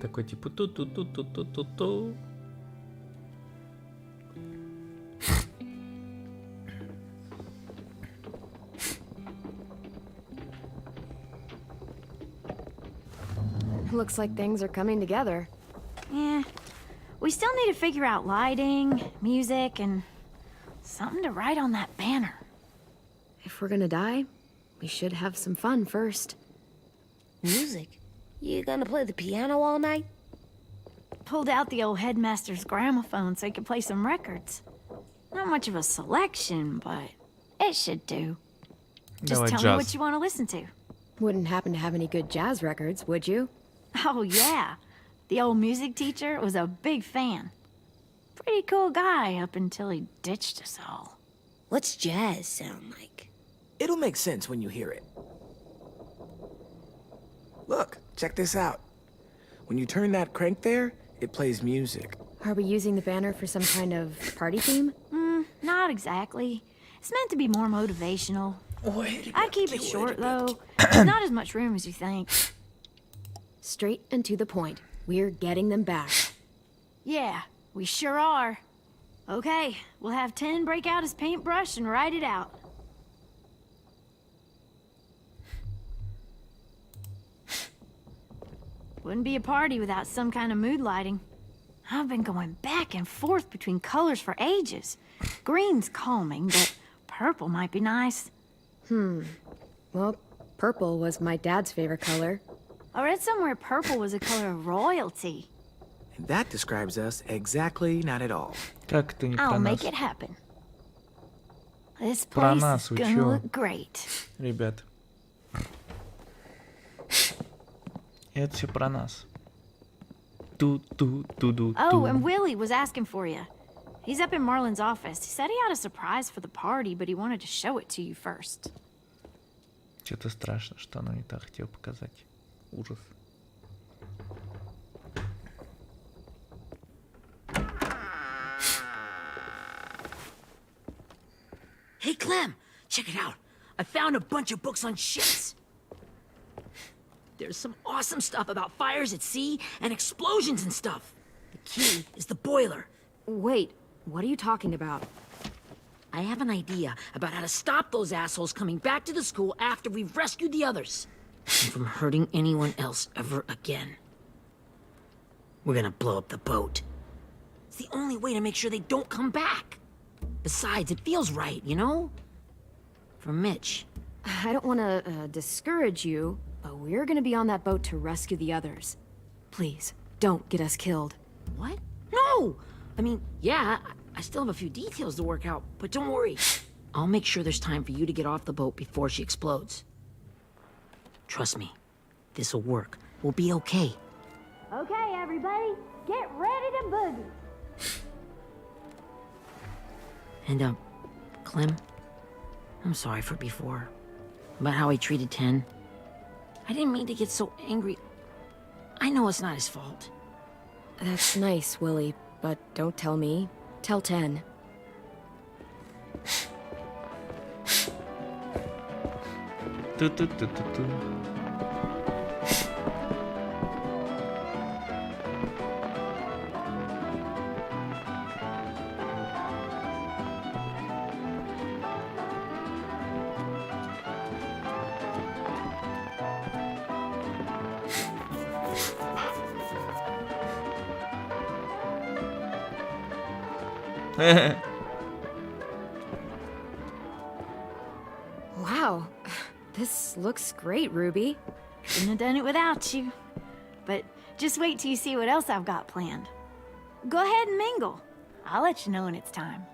Такой типа ту-ту-ту-ту-ту-ту-ту. Looks like things are coming together. Yeah. We still need to figure out lighting, music, and something to write on that banner. If we're gonna die, we should have some fun first. Music? You gonna play the piano all night? Pulled out the old headmaster's gramophone so he could play some records. Not much of a selection, but it should do. Just Давай tell me джаз. what you want to listen to. Wouldn't happen to have any good jazz records, would you? Oh, yeah. The old music teacher was a big fan. Pretty cool guy up until he ditched us all. What's jazz sound like? It'll make sense when you hear it. Look, check this out. When you turn that crank there, it plays music. Are we using the banner for some kind of party theme? Not exactly. It's meant to be more motivational. I'd keep it short, though. There's not as much room as you think. Straight and to the point. We're getting them back. Yeah, we sure are. Okay, we'll have 10 break out his paintbrush and write it out. Wouldn't be a party without some kind of mood lighting. I've been going back and forth between colors for ages. Green's calming, but purple might be nice. Well, purple was my dad's favorite color. I read somewhere purple was a color of royalty. And that describes us exactly not at all. Как это не I'll про make нас? it happen. This Про place нас, is вы gonna чё? look great. Ребят. Это все про нас. Ту-ту-ту-ду-ту. Oh, and Willie was asking for you. He's up in Marlin's office. He said he had a surprise for the party, but he wanted to show it to you first. Что-то страшно, что она не так хотела показать. Ужас. Hey, Clem, check it out. I found a bunch of books on ships. There's some awesome stuff about fires at sea and explosions and stuff. The key is the boiler. Wait, what are you talking about? I have an idea about how to stop those assholes coming back to the school after we've rescued the others. And from hurting anyone else ever again. We're gonna blow up the boat. It's the only way to make sure they don't come back. Besides, it feels right, you know? For Mitch. I don't want to discourage you, but we're gonna be on that boat to rescue the others. Please, don't get us killed. What? No! No! I mean, yeah, I still have a few details to work out, but don't worry. I'll make sure there's time for you to get off the boat before she explodes. Trust me, this'll work. We'll be okay. Okay, everybody, get ready to boogie. And, Clem, I'm sorry for before. About how he treated Ten. I didn't mean to get so angry. I know it's not his fault. That's nice, Willie, but don't tell me. Tell 10. Tu-tu-tu-tu-tu. Wow, this looks great, Ruby. Couldn't have done it without you. But just wait till you see what else I've got planned. Go ahead and mingle. I'll let you know when it's time.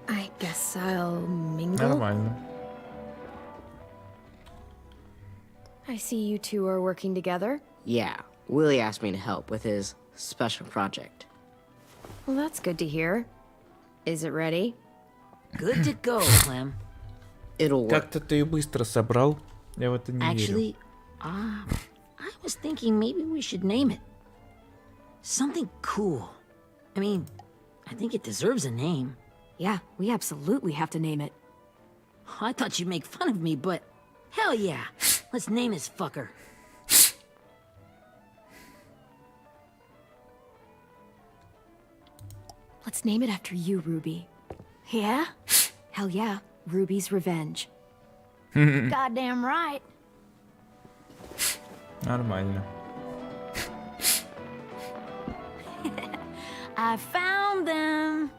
I guess I'll mingle. Нормально. I see you two are working together. Yeah, Willie asked me to help with his special project. Well, that's good to hear. Is it ready? Good to go, Clem. It'll work. Как-то ты и быстро собрал. Я в это не верю. Actually, I was thinking maybe we should name it. Something cool. I mean, I think it deserves a name. Yeah, we absolutely have to name it. I thought you'd make fun of me, but hell yeah. Let's name this fucker. Let's name it after you, Ruby. Yeah? Hell yeah, Ruby's Revenge. Goddamn right. Нормально. I found them.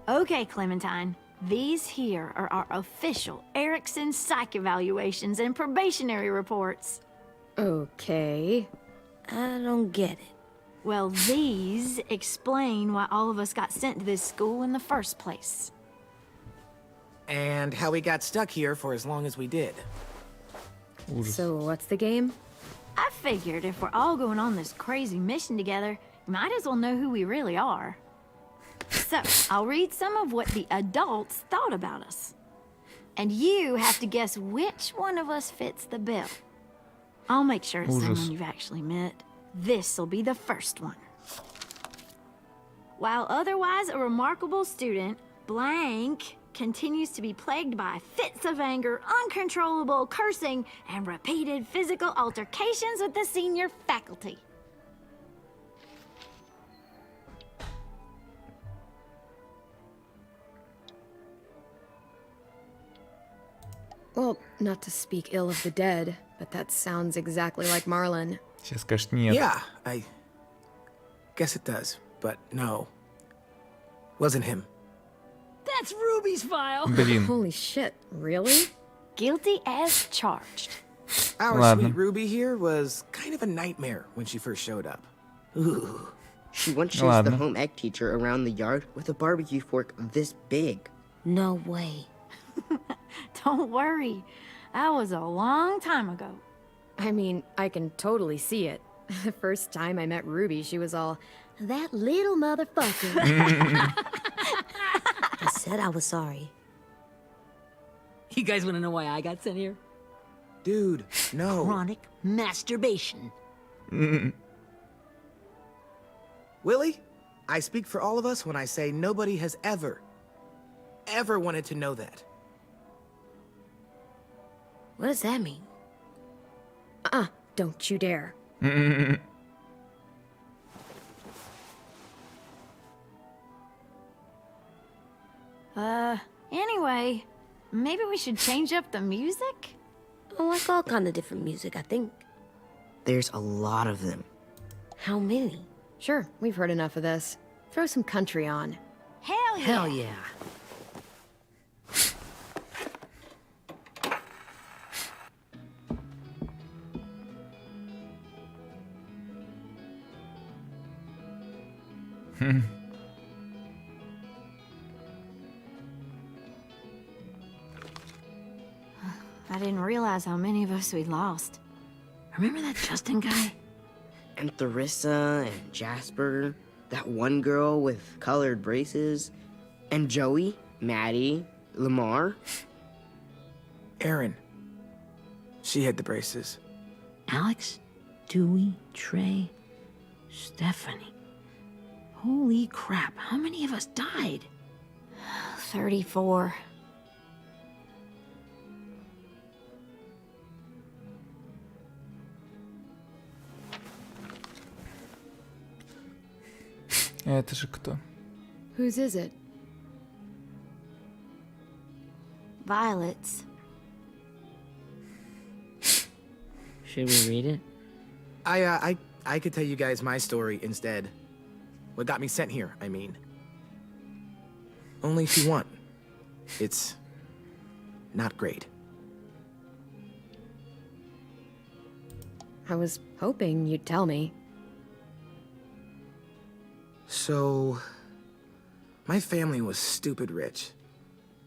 Okay, Clementine. These here are our official Erickson psych evaluations and probationary reports. Okay. I don't get it. Well, these explain why all of us got sent to this school in the first place. And how we got stuck here for as long as we did. Ужас. So what's the game? I figured if we're all going on this crazy mission together, you might as well know who we really are. So, I'll read some of what the adults thought about us. And you have to guess which one of us fits the bill. I'll make sure it's Ужас. someone you've actually met. This'll be the first one. While otherwise a remarkable student, blank continues to be plagued by fits of anger, uncontrollable cursing, and repeated physical altercations with the senior faculty. Well, not to speak ill of the dead, but that sounds exactly like Marlon. Сейчас скажет нет. Yeah, I guess it does, but no. Wasn't him. That's Ruby's file. Блин. Holy shit, really? Guilty as charged. Our Ладно. sweet Ruby here was kind of a nightmare when she first showed up. Ooh. She once chased Ладно. the home ec teacher around the yard with a barbecue fork this big. No way. Don't worry. That was a long time ago. I mean, I can totally see it. The first time I met Ruby, she was all, that little motherfucker. I said I was sorry. You guys want to know why I got sent here? Dude, no. Chronic masturbation. Willie, I speak for all of us when I say nobody has ever wanted to know that. What does that mean? Don't you dare. Anyway, maybe we should change up the music? I like all kind of different music, I think. There's a lot of them. How many? Sure, we've heard enough of this. Throw some country on. Hell yeah. Hell yeah. I didn't realize how many of us we'd lost. Remember that Justin guy? And Theresa and Jasper, that one girl with colored braces, and Joey, Maddie, Lamar. Erin. She had the braces. Alex, Dewey, Trey, Stephanie. Holy crap, how many of us died? 34. Это же кто? Whose is it? Violet's. Should we read it? I could tell you guys my story instead. What got me sent here, I mean. Only if you want. It's not great. I was hoping you'd tell me. So, my family was stupid rich.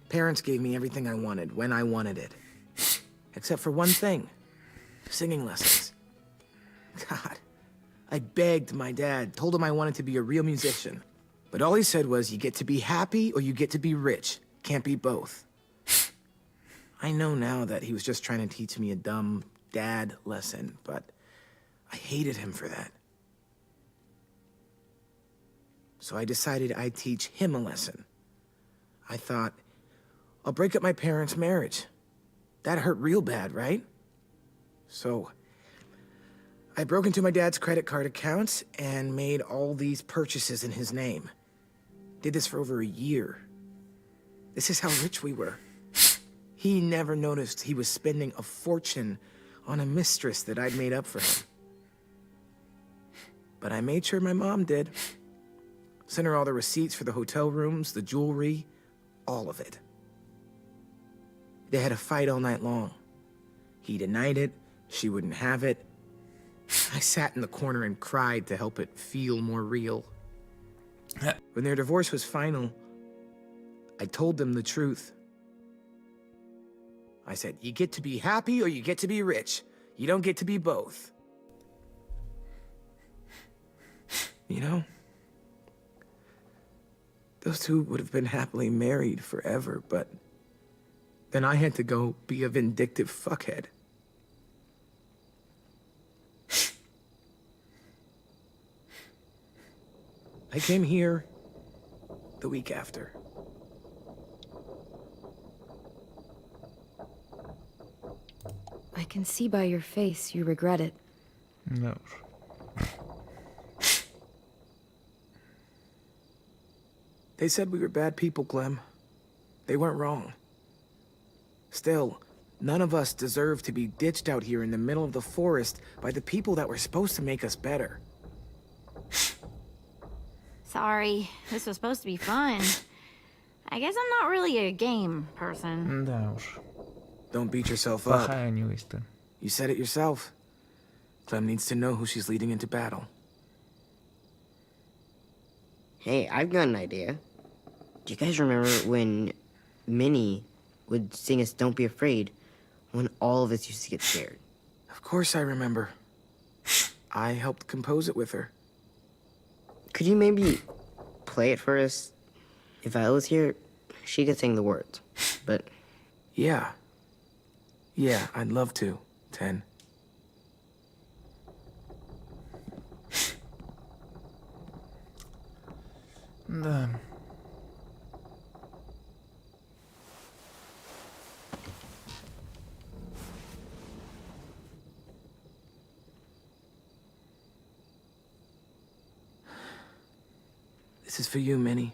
Parents gave me everything I wanted when I wanted it. Except for one thing. Singing lessons. God. I begged my dad, told him I wanted to be a real musician. But all he said was, you get to be happy or you get to be rich. Can't be both. I know now that he was just trying to teach me a dumb dad lesson, but I hated him for that. So I decided I'd teach him a lesson. I thought, I'll break up my parents' marriage. That hurt real bad, right? So I broke into my dad's credit card accounts and made all these purchases in his name. Did this for over a year. This is how rich we were. He never noticed he was spending a fortune on a mistress that I'd made up for him. But I made sure my mom did. Sent her all the receipts for the hotel rooms, the jewelry, all of it. They had a fight all night long. He denied it, she wouldn't have it. I sat in the corner and cried to help it feel more real. When their divorce was final, I told them the truth. I said, you get to be happy or you get to be rich. You don't get to be both. You know? Those two would have been happily married forever, but then I had to go be a vindictive fuckhead. I came here the week after. I can see by your face you regret it. No. They said we were bad people, Clem. They weren't wrong. Still, none of us deserve to be ditched out here in the middle of the forest by the people that were supposed to make us better. Sorry, this was supposed to be fun. I guess I'm not really a game person. Да уж. Don't beat yourself up. Плохая у него история. You said it yourself. Clem needs to know who she's leading into battle. Hey, I've got an idea. Do you guys remember when Minnie would sing us Don't Be Afraid when all of us used to get scared? Of course I remember. I helped compose it with her. Could you maybe play it for us? If I was here, she could sing the words, but... Yeah. Yeah, I'd love to, 10. Да. This is for you, Minnie.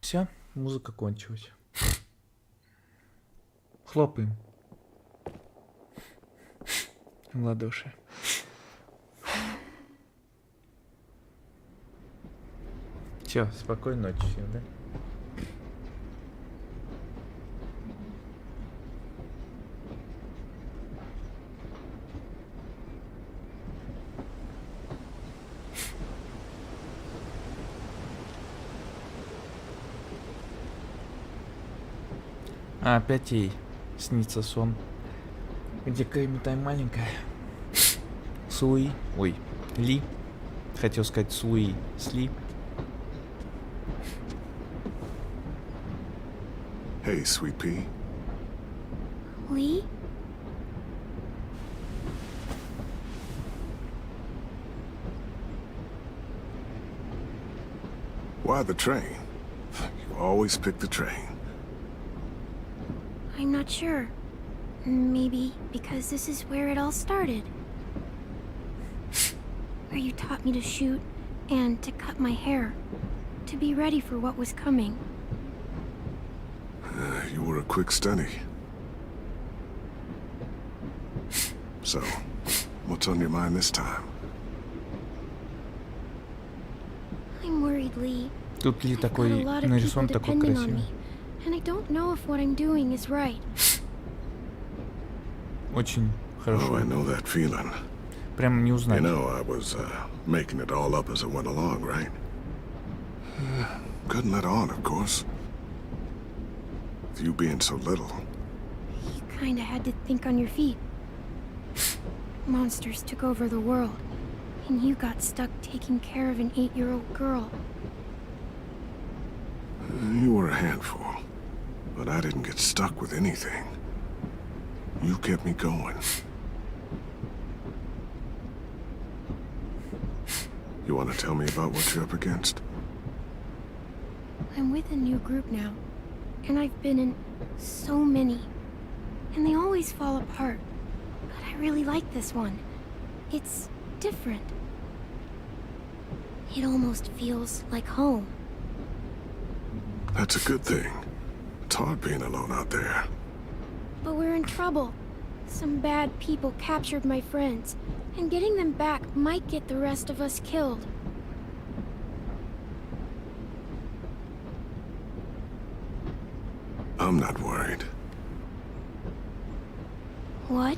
Все, музыка кончилась. Хлопаем в ладоши. Все, спокойной ночи всем, да? А опять ей снится сон, где Кэми-тай маленькая. Суи, ой, Ли, хотел сказать Суи, Сли. Hey, Sweet Pea. Lee? Why the train? You always pick the train. I'm not sure. Maybe because this is where it all started. Where you taught me to shoot and to cut my hair. To be ready for what was coming. You were a quick study. So, what's on your mind this time? I'm worried, Lee. Тут Ли I've такой got a lot of нарисован people такой depending on красивый. me, and I don't know if what I'm doing is right. Очень Oh, хорошо. I know that feeling. Прям не You узнать. know, I was making it all up as I went along, right? Couldn't let on, of course. With you being so little. You kinda had to think on your feet. Monsters took over the world, and you got stuck taking care of an 8-year-old girl. You were a handful, but I didn't get stuck with anything. You kept me going. You want to tell me about what you're up against? I'm with a new group now, and I've been in so many, and they always fall apart. But I really like this one. It's different. It almost feels like home. That's a good thing. It's hard being alone out there. But we're in trouble. Some bad people captured my friends, and getting them back might get the rest of us killed. I'm not worried. What?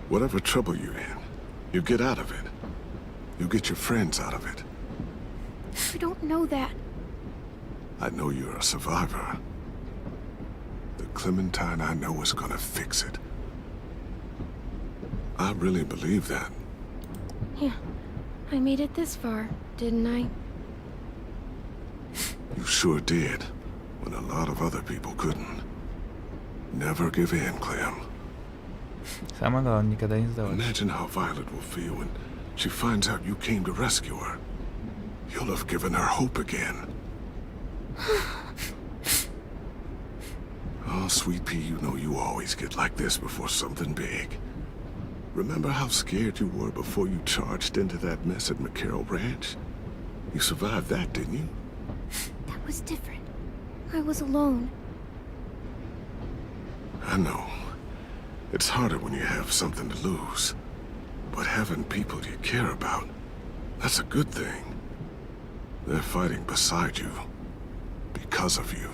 Whatever trouble you're in, you get out of it. You get your friends out of it. You don't know that. I know you're a survivor. The Clementine I know is gonna fix it. I really believe that. Yeah, I made it this far, didn't I? You sure did, when a lot of other people couldn't. Never give in, Clem. Самое главное, никогда не сдаваться. Imagine how Violet will feel when she finds out you came to rescue her. You'll have given her hope again. Oh, Sweet Pea, you know you always get like this before something big. Remember how scared you were before you charged into that mess at McCarroll Ranch? You survived that, didn't you? That was different. I was alone. I know. It's harder when you have something to lose. But having people you care about, that's a good thing. They're fighting beside you. Because of you.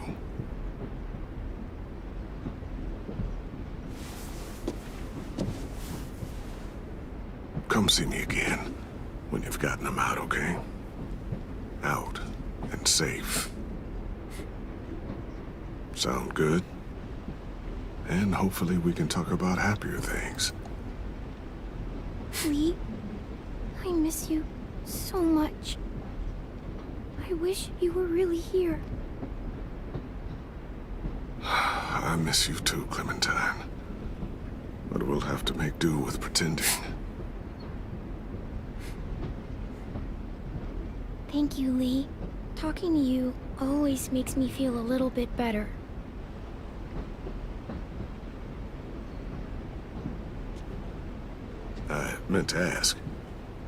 Come see me again when you've gotten them out, okay? Out and safe. Sound good? And hopefully we can talk about happier things. Lee, I miss you so much. I wish you were really here. I miss you too, Clementine. But we'll have to make do with pretending. Thank you, Lee. Talking to you always makes me feel a little bit better. I meant to ask,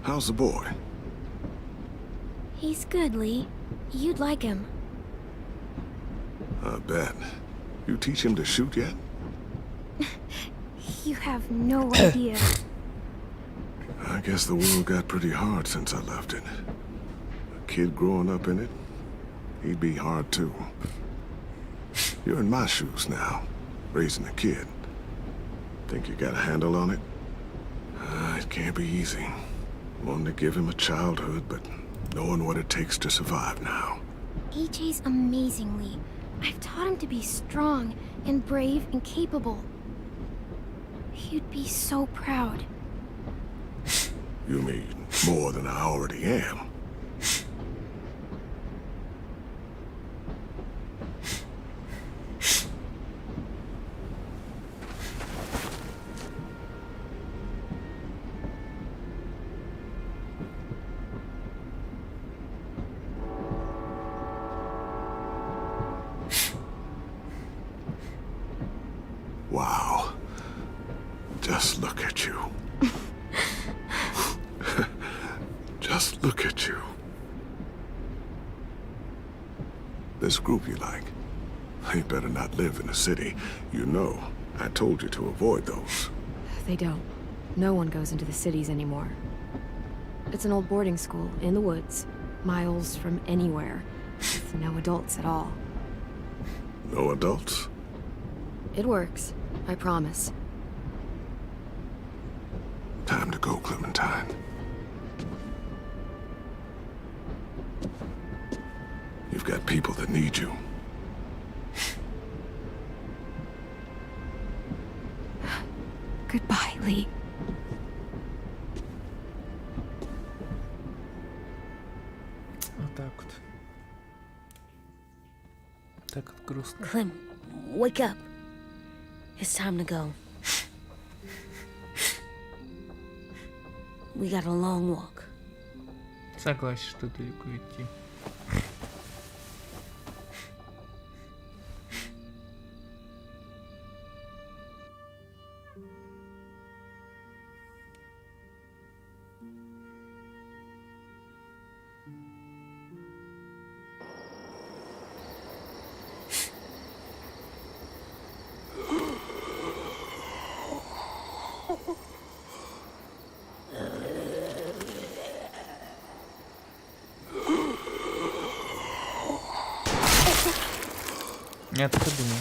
how's the boy? He's good, Lee. You'd like him. I bet. You teach him to shoot yet? You have no idea. I guess the world got pretty hard since I left it. A kid growing up in it, he'd be hard too. You're in my shoes now, raising a kid. Think you got a handle on it? It can't be easy. Wanting to give him a childhood, but knowing what it takes to survive now. AJ's amazingly. I've taught him to be strong and brave and capable. He'd be so proud. You mean more than I already am? Wow. Just look at you. Just look at you. This group you like, they better not live in the city. You know, I told you to avoid those. They don't. No one goes into the cities anymore. It's an old boarding school in the woods, miles from anywhere, with no adults at all. No adults? It works, I promise. Time to go, Clementine. You've got people that need you. Goodbye, Lee. Вот так вот. Так вот грустно. Clem, wake up. It's time to go. We got a long walk. Согласен, что далеко идти. Я так и думал.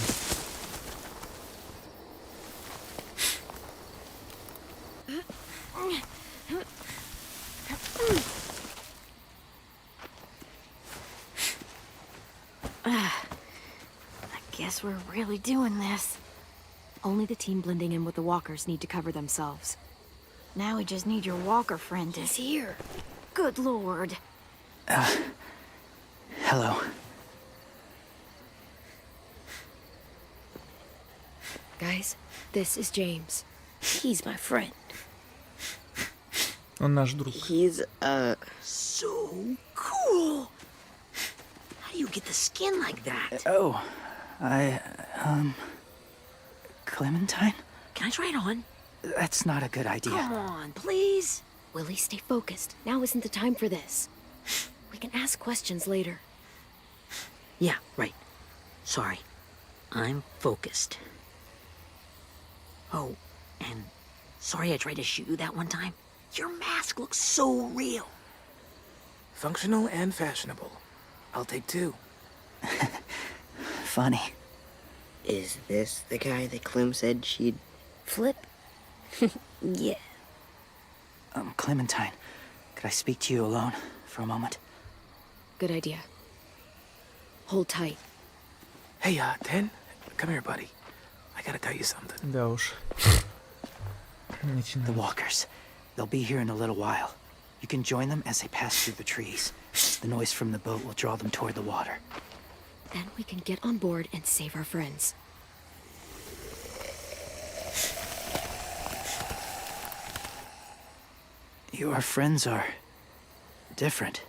I guess we're really doing this. Only the team blending in with the walkers need to cover themselves. Now we just need your walker friend to... He's here. Good lord. Hello. Guys, this is James. He's my friend. Он наш друг. He's, So cool. How do you get the skin like that? Oh, Clementine? Can I try it on? That's not a good idea. Come on, please. Willie, stay focused. Now isn't the time for this. We can ask questions later. Yeah, right. Sorry. I'm focused. Oh, and sorry I tried to shoot you that one time. Your mask looks so real. Functional and fashionable. I'll take two. Funny. is this the guy that Clem said she'd... Flip? Yeah. Clementine, could I speak to you alone for a moment? Good idea. Hold tight. Hey, Ten, come here, buddy. I gotta tell you something. Да уж. The walkers. They'll be here in a little while. You can join them as they pass through the trees. The noise from the boat will draw them toward the water. Then we can get on board and save our friends. Your friends are different.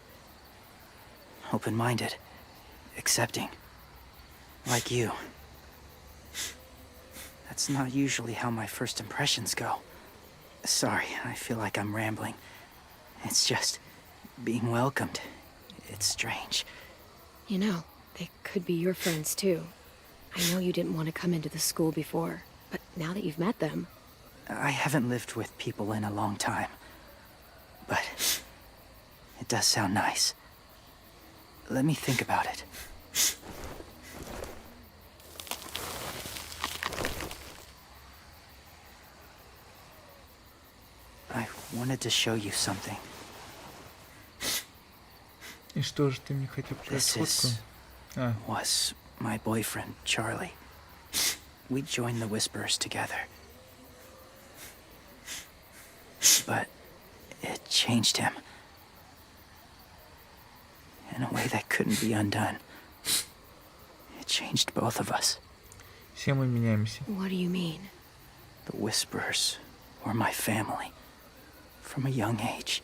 Open-minded. Accepting. Like you. That's not usually how my first impressions go. Sorry, I feel like I'm rambling. It's just being welcomed. It's strange. You know, they could be your friends too. I know you didn't want to come into the school before, but now that you've met them... I haven't lived with people in a long time. But it does sound nice. Let me think about it. I wanted to show you something. И что же ты мне хотел показать фотку? This was my boyfriend, Charlie. We joined the Whisperers together. But it changed him. In a way that couldn't be undone. It changed both of us. Все мы меняемся. What do you mean? The Whisperers were my family. From a young age.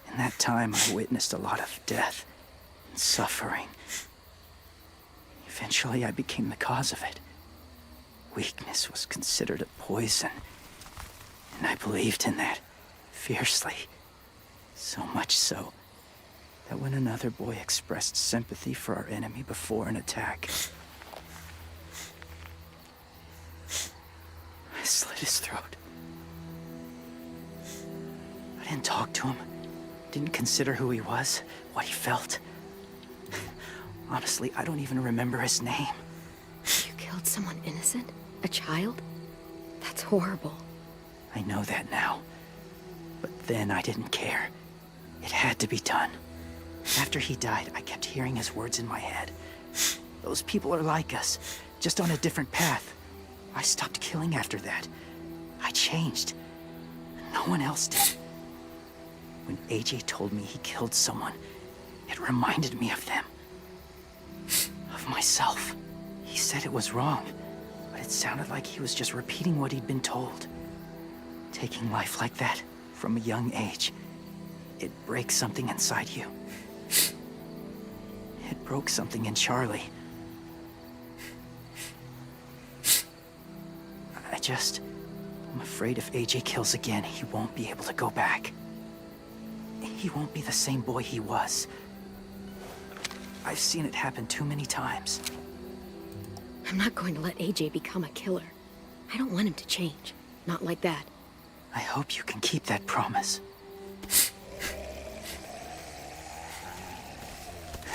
In that time, I witnessed a lot of death and suffering. Eventually, I became the cause of it. Weakness was considered a poison. And I believed in that fiercely. So much so that when another boy expressed sympathy for our enemy before an attack, I slit his throat. I didn't talk to him. Didn't consider who he was, what he felt. Honestly, I don't even remember his name. You killed someone innocent? A child? That's horrible. I know that now. But then I didn't care. It had to be done. After he died, I kept hearing his words in my head. Those people are like us, just on a different path. I stopped killing after that. I changed. No one else did. When AJ told me he killed someone, it reminded me of them. Of myself. He said it was wrong, but it sounded like he was just repeating what he'd been told. Taking life like that, from a young age, it breaks something inside you. It broke something in Charlie. I'm afraid if AJ kills again, he won't be able to go back. He won't be the same boy he was. I've seen it happen too many times. I'm not going to let AJ become a killer. I don't want him to change. Not like that. I hope you can keep that promise.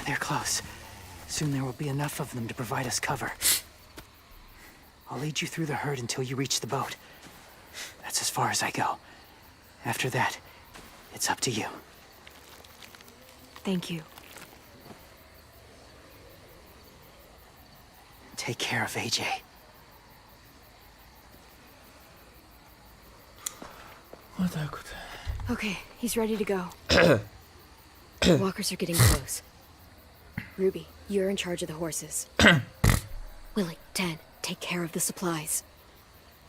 They're close. Soon there will be enough of them to provide us cover. I'll lead you through the herd until you reach the boat. That's as far as I go. After that, it's up to you. Thank you. Take care of AJ. Вот так вот. Okay, he's ready to go. Walkers are getting close. Ruby, you're in charge of the horses. Willie, Ted, take care of the supplies.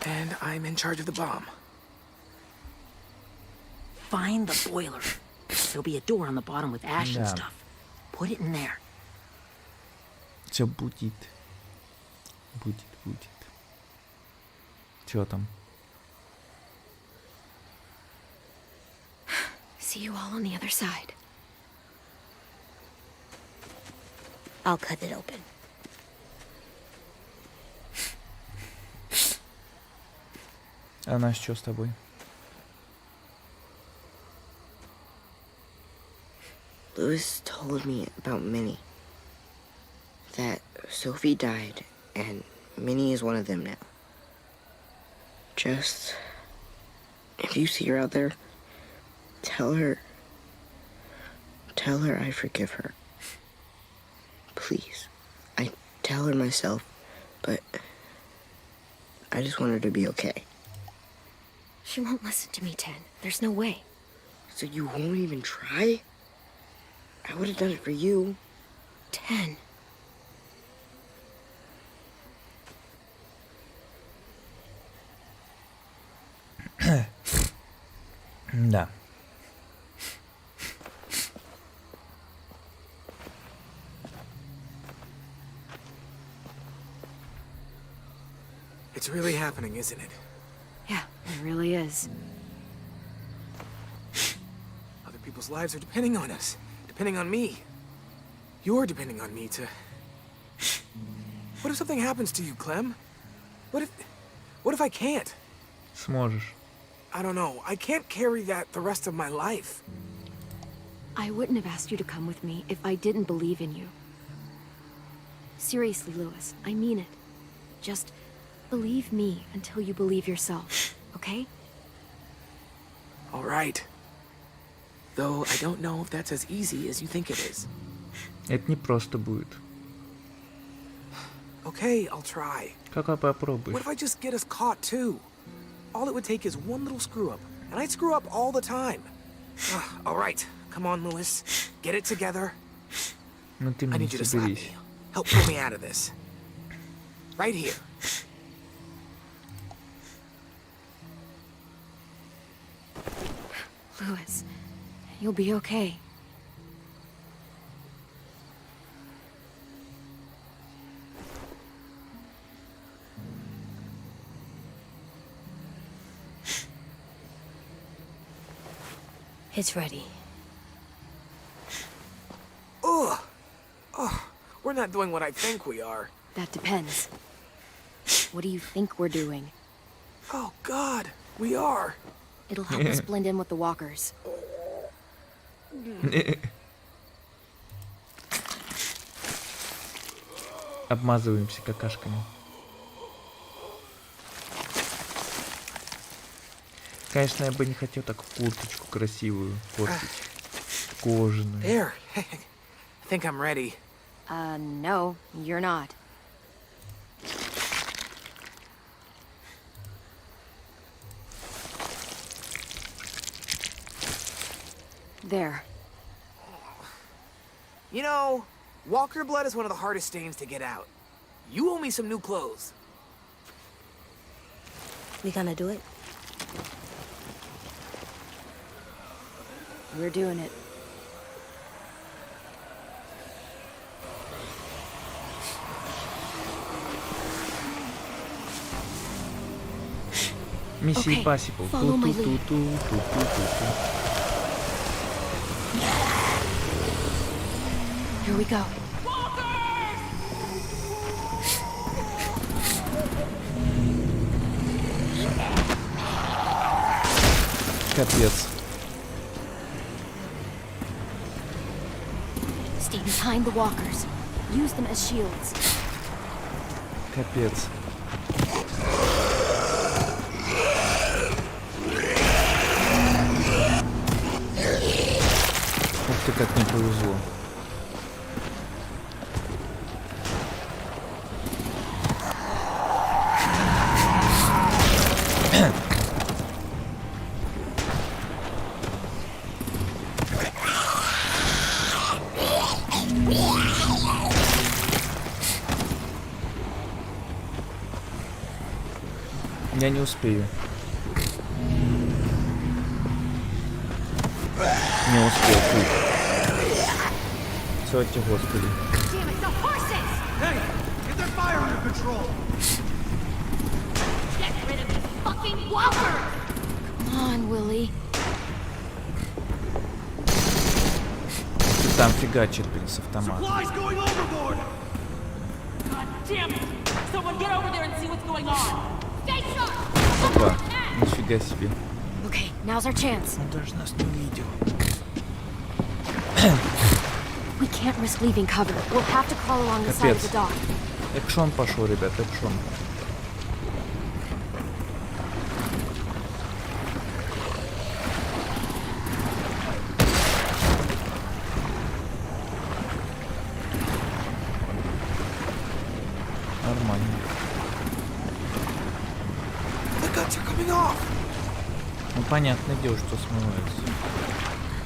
And I'm in charge of the bomb. Find the boiler. There'll be a door on the bottom with ash and Да. stuff. Put it in there. Все будет. Будет. Чё там? See you all on the other side. I'll cut it open. А Настя, что с тобой? Louis told me about Minnie. That Sophie died, and Minnie is one of them now. Just... if you see her out there, tell her I forgive her. Please. I tell her myself, but I just want her to be okay. She won't listen to me, Ted. There's no way. So you won't even try? I would have done it for you. 10. Да. It's really happening, isn't it? Yeah, it really is. Other people's lives are depending on us. Depending on me. You're depending on me to... What if something happens to you, Clem? What if I can't? Сможешь. I don't know. I can't carry that the rest of my life. I wouldn't have asked you to come with me if I didn't believe in you. Seriously, Lewis, I mean it. Just believe me until you believe yourself, okay? All right. Though I don't know if that's as easy as you think it is. Это не просто будет. Okay, I'll try. Какой попробуешь? What if I just get us caught too? All it would take is one little screw up, and I'd screw up all the time. All right, come on, Lewis. Get it together. Ну ты I мне need you to slap соберись. me. Help pull me out of this. Right here. Lewis, you'll be okay. It's ready. Ugh. Oh, we're not doing what I think we are. That depends. What do you think we're doing? Oh, God, we are. It'll help us blend in with the walkers. Обмазываемся какашками. Конечно, я бы не хотел так курточку красивую портить. Кожаную. There. I think I'm ready. No, you're not. There. You know, walker blood is one of the hardest stains to get out. You owe me some new clothes. We gonna do it? We're doing it. Миссия Okay, Impossible. follow my lead. Ту-ту-ту-ту-ту-ту-ту. Here we go. Капец. Stay behind the walkers. Use them as shields. Капец. Ух ты, как не повезло. Я не успею. Не успел. Слава тебе, Господи. Hey, get their fire under control. Get rid of these fucking walkers! Come on, Willie. Ты там фигачит, блин, с автомата. Supplies going overboard. God damn it! Someone get over there and see what's going on! Stay sharp! Опа, нифига себе. Okay, now's our chance. Он даже нас не увидел. We can't risk leaving cover. We'll have to crawl along the side of the Капец. dock. Экшон пошел, ребят, экшон. Нормально. The guts are coming off. Ну, понятное дело, что смывается.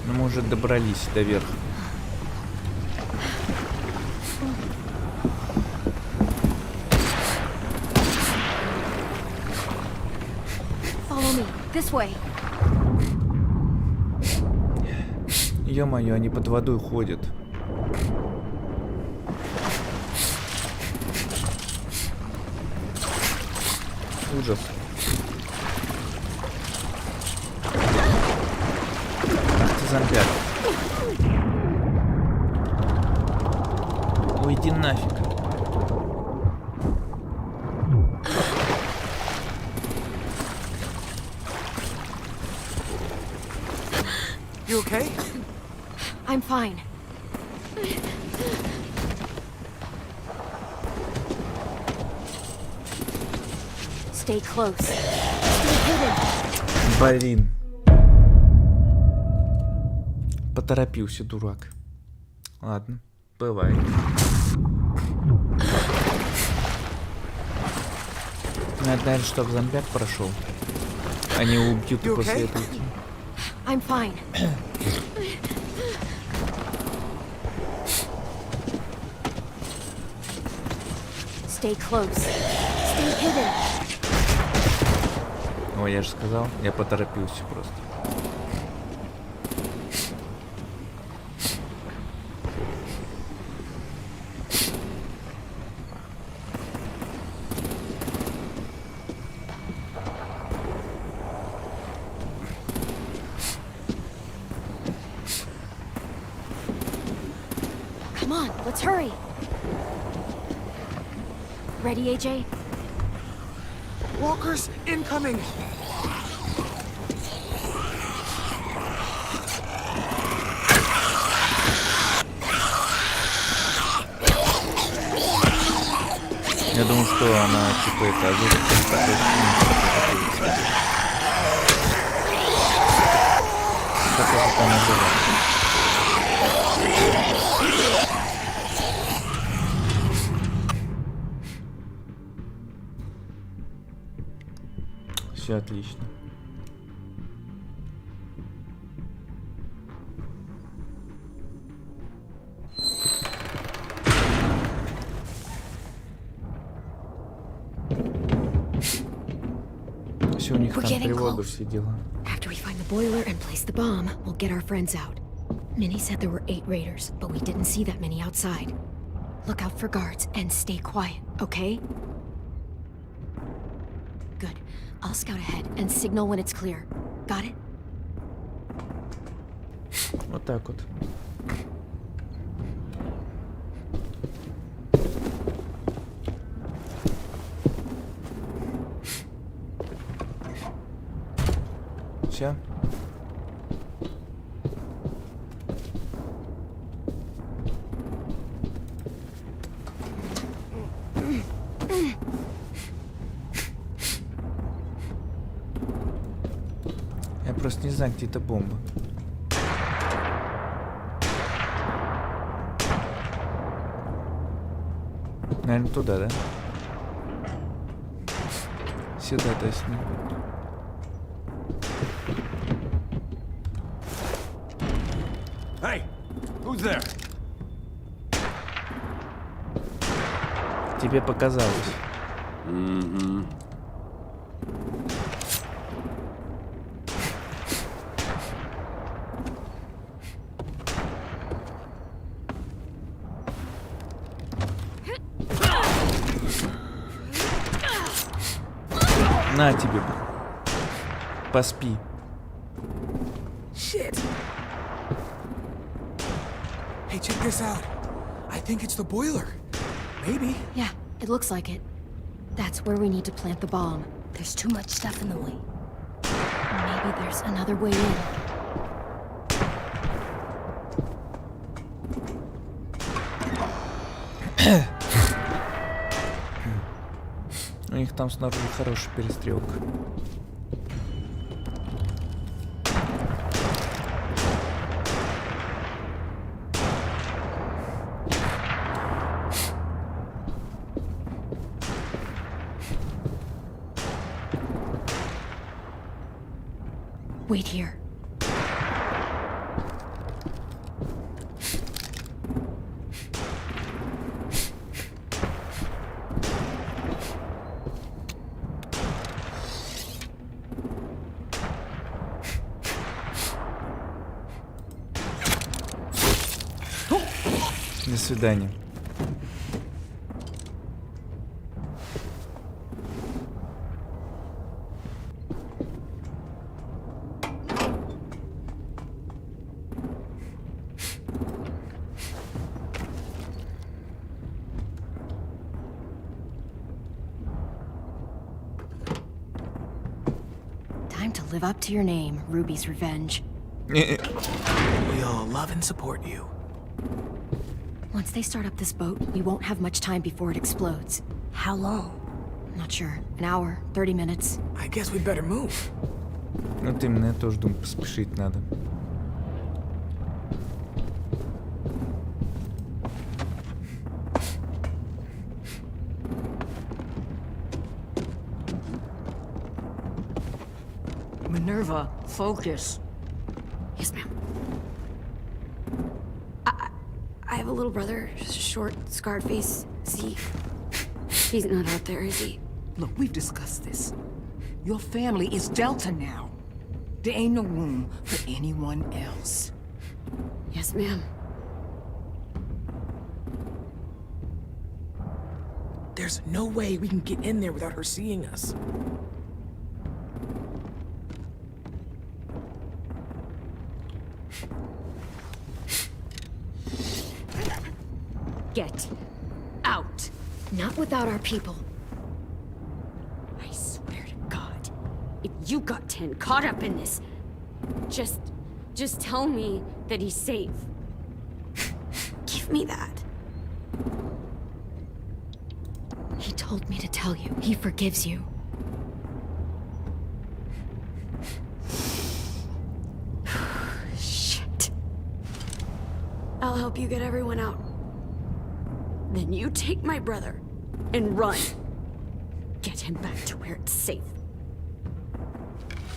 Но мы уже добрались до верха. Follow me. This way. Ё-моё, они под водой ходят. Ужас. Ах ты зомбяк. Ой, иди нафиг. You okay? I'm fine. Stay close. Stay hidden. Блин. Поторопился, дурак. Ладно, бывает. Надо, наверное, чтобы зомбяк прошел. Они убьют и последовательно. I'm fine. Stay close. Stay hidden. Ой, я же сказал, я поторопился просто. Come on, let's hurry. Ready, AJ? Walkers incoming! Я думаю, что она типа это озвучит такой как это там называется. Все отлично. Все у них там тревога, все дела. After we find the boiler and place the bomb, we'll get our friends out. Minnie said there were 8 raiders, but we didn't see that many outside. Look out for guards and stay quiet, okay? Good. I'll scout ahead and signal when it's clear. Got it? Вот так вот. Все. Я просто не знаю, где эта бомба. Наверное, туда, да? Сюда, то есть. Hey, who's there? Тебе показалось. Mm-hmm. На тебе. Поспи. Shit. Hey, check this out. I think it's the boiler. Maybe. Yeah, it looks like it. That's where we need to plant the bomb. There's too much stuff in the way. Maybe there's another way in. У них там снаружи хорошая перестрелка. Wait here. До свидания. Time to live up to your name, Ruby's Revenge. We all love and support you. Once they start up this boat, we won't have much time before it explodes. How long? Not sure. An hour, 30 minutes. I guess we'd better move. Вот именно, я тоже думаю, поспешить надо. Minerva, focus. Yes, ma'am. I have a little brother, short, scarred face. See, he's not out there, is he? Look, we've discussed this. Your family is Delta now. There ain't no room for anyone else. Yes, ma'am. There's no way we can get in there without her seeing us. Get out. Not without our people. I swear to God, if you got 10 caught up in this, just tell me that he's safe. Give me that. He told me to tell you. He forgives you. Shit. I'll help you get everyone out. Then you take my brother and run. Get him back to where it's safe.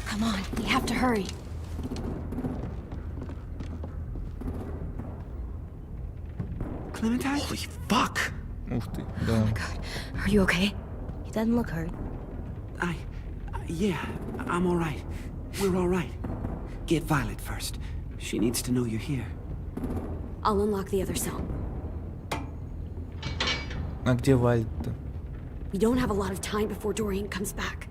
Come on, we have to hurry. Clementine? Holy fuck! Ух ты, да. Oh my god. Are you okay? He doesn't look hurt. Yeah, I'm alright. We're alright. Get Violet first. She needs to know you're here. I'll unlock the other cell. А где Вальд-то? We don't have a lot of time before Dorian comes back.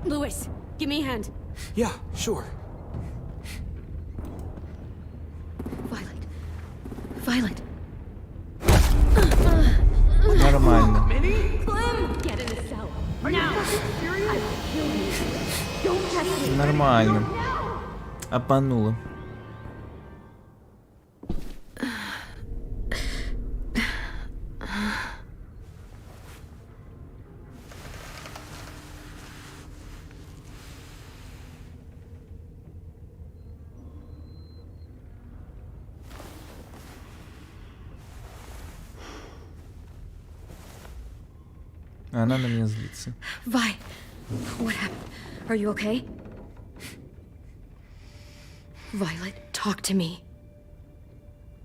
Lewis, give me a hand. Yeah, sure. Violet. Violet. Нормально. Clem, get in the cell. Now. I will kill you. Don't test me. Нормально. Обманула. Она на меня злится. Vi, what happened? Are you okay? Violet, talk to me.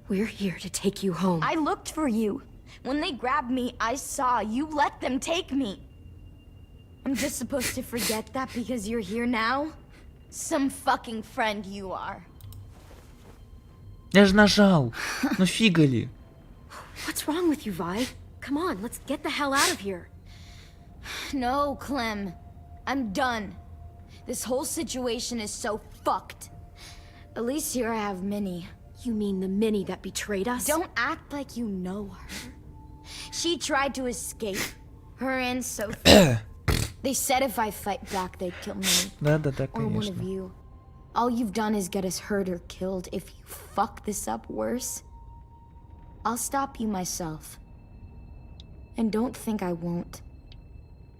We're here to take you home. I looked for you. When they grabbed me, I saw you let them take me. I'm just supposed to forget that because you're here now? Some fucking friend you are. Я же нажал. Ну фига ли. What's wrong with you, Vi? Come on, let's get the hell out of here. No, Clem. I'm done. This whole situation is so fucked. At least here I have Minnie. You mean the Minnie that betrayed us? Don't act like you know her. She tried to escape. Her and Sophie. They said if I fight back, they'd kill me. Да, Or one of конечно. you. All you've done is get us hurt or killed. If you fuck this up worse, I'll stop you myself. And don't think I won't.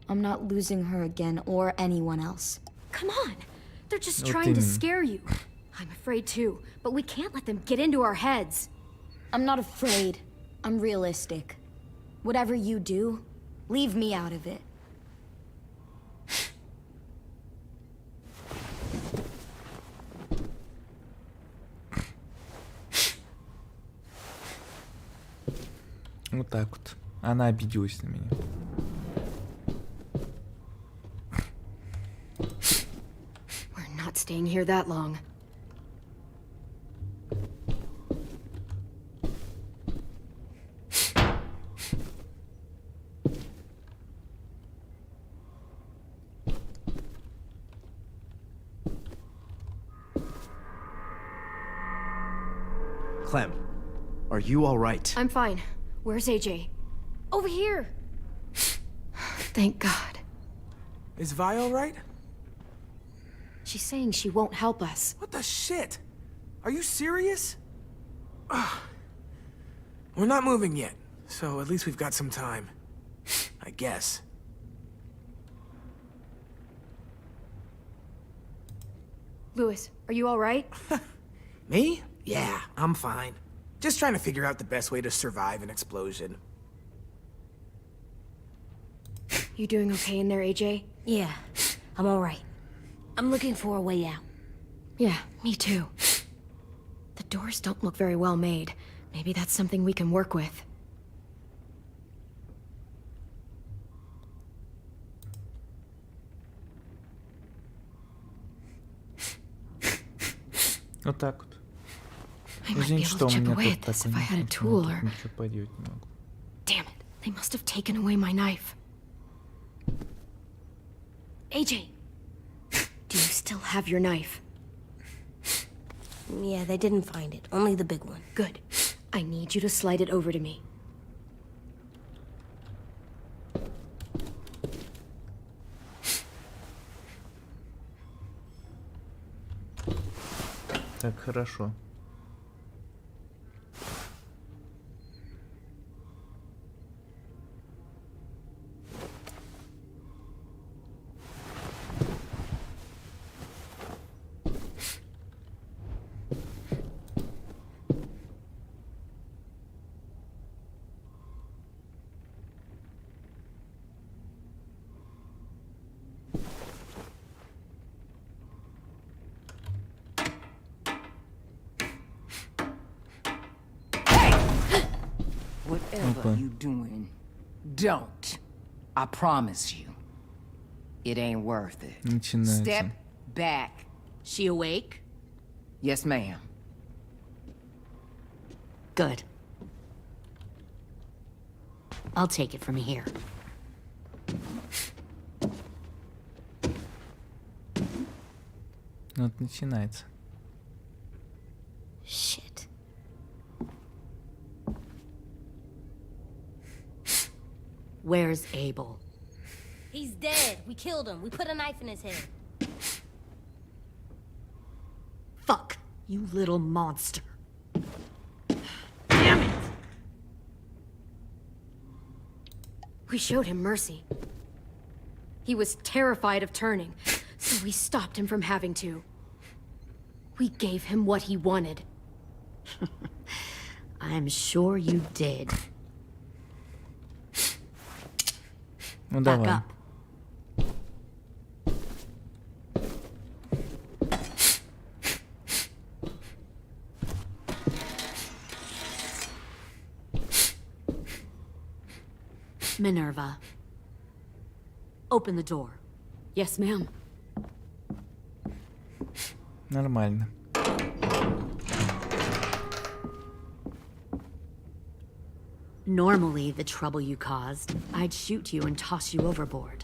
I'm not losing her again or anyone else. Come on. They're just Вот trying to именно. scare you. I'm afraid too, but we can't let them get into our heads. I'm not afraid. I'm realistic. Whatever you do, leave me out of it. Вот так вот. Она обиделась на меня. We're not staying here that long. Clem, are you alright? I'm fine. Where's AJ? Over here. Thank God. Is Vi all right? She's saying she won't help us. What the shit? Are you serious? We're not moving yet, so at least we've got some time. I guess. Louis, are you all right? Me? Yeah, I'm fine. Just trying to figure out the best way to survive an explosion. You doing okay in there, AJ? Yeah, I'm all right. I'm looking for a way out. Yeah, me too. The doors don't look very well made. Maybe that's something we can work with. Вот так вот. I might be Извините, able что to у chip меня away тут at this такой if I had a ничего tool тут or... ничего поделать не могу. Damn it, they must have taken away my knife. AJ, do you still have your knife? Yeah, they didn't find it. Only the big one. Good. I need you to slide it over to me. Так, хорошо. Whatever you doing, don't. I promise you. It ain't worth it. Начинается. Step back. She awake? Yes, ma'am. Good. I'll take it from here. Вот начинается. Shit. Where's Abel? He's dead. We killed him. We put a knife in his head. Fuck, you little monster. Damn it! We showed him mercy. He was terrified of turning, so we stopped him from having to. We gave him what he wanted. I'm sure you did. Ну Back давай. up. Minerva. Open the door. Yes, ma'am. Нормально. Normally, the trouble you caused, I'd shoot you and toss you overboard.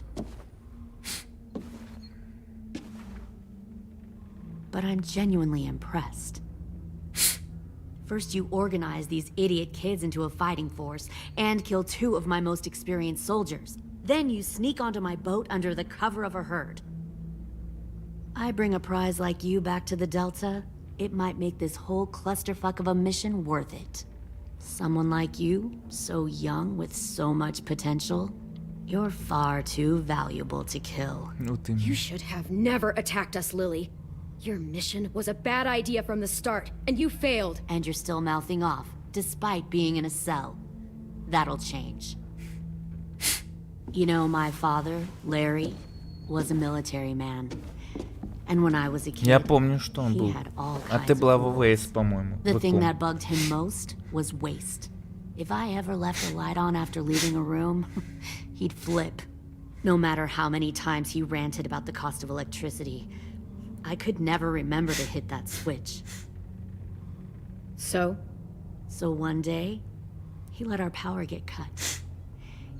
But I'm genuinely impressed. First, you organize these idiot kids into a fighting force and kill 2 of my most experienced soldiers. Then you sneak onto my boat under the cover of a herd. I bring a prize like you back to the Delta, it might make this whole clusterfuck of a mission worth it. Someone like you, so young with so much potential, you're far too valuable to kill. Вот именно. You should have never attacked us, Lily. Your mission was a bad idea from the start, and you failed. And you're still mouthing off, despite being in a cell. That'll change. You know, my father, Larry, was a military man. And when I was a kid, Я помню, что он he был. had all А kinds ты of была в rules. ВВС, по-моему. The thing ВКом. that bugged him most was waste. If I ever left a light on after leaving a room, he'd flip. No matter how many times he ranted about the cost of electricity, I could never remember to hit that switch. So? So one day, he let our power get cut.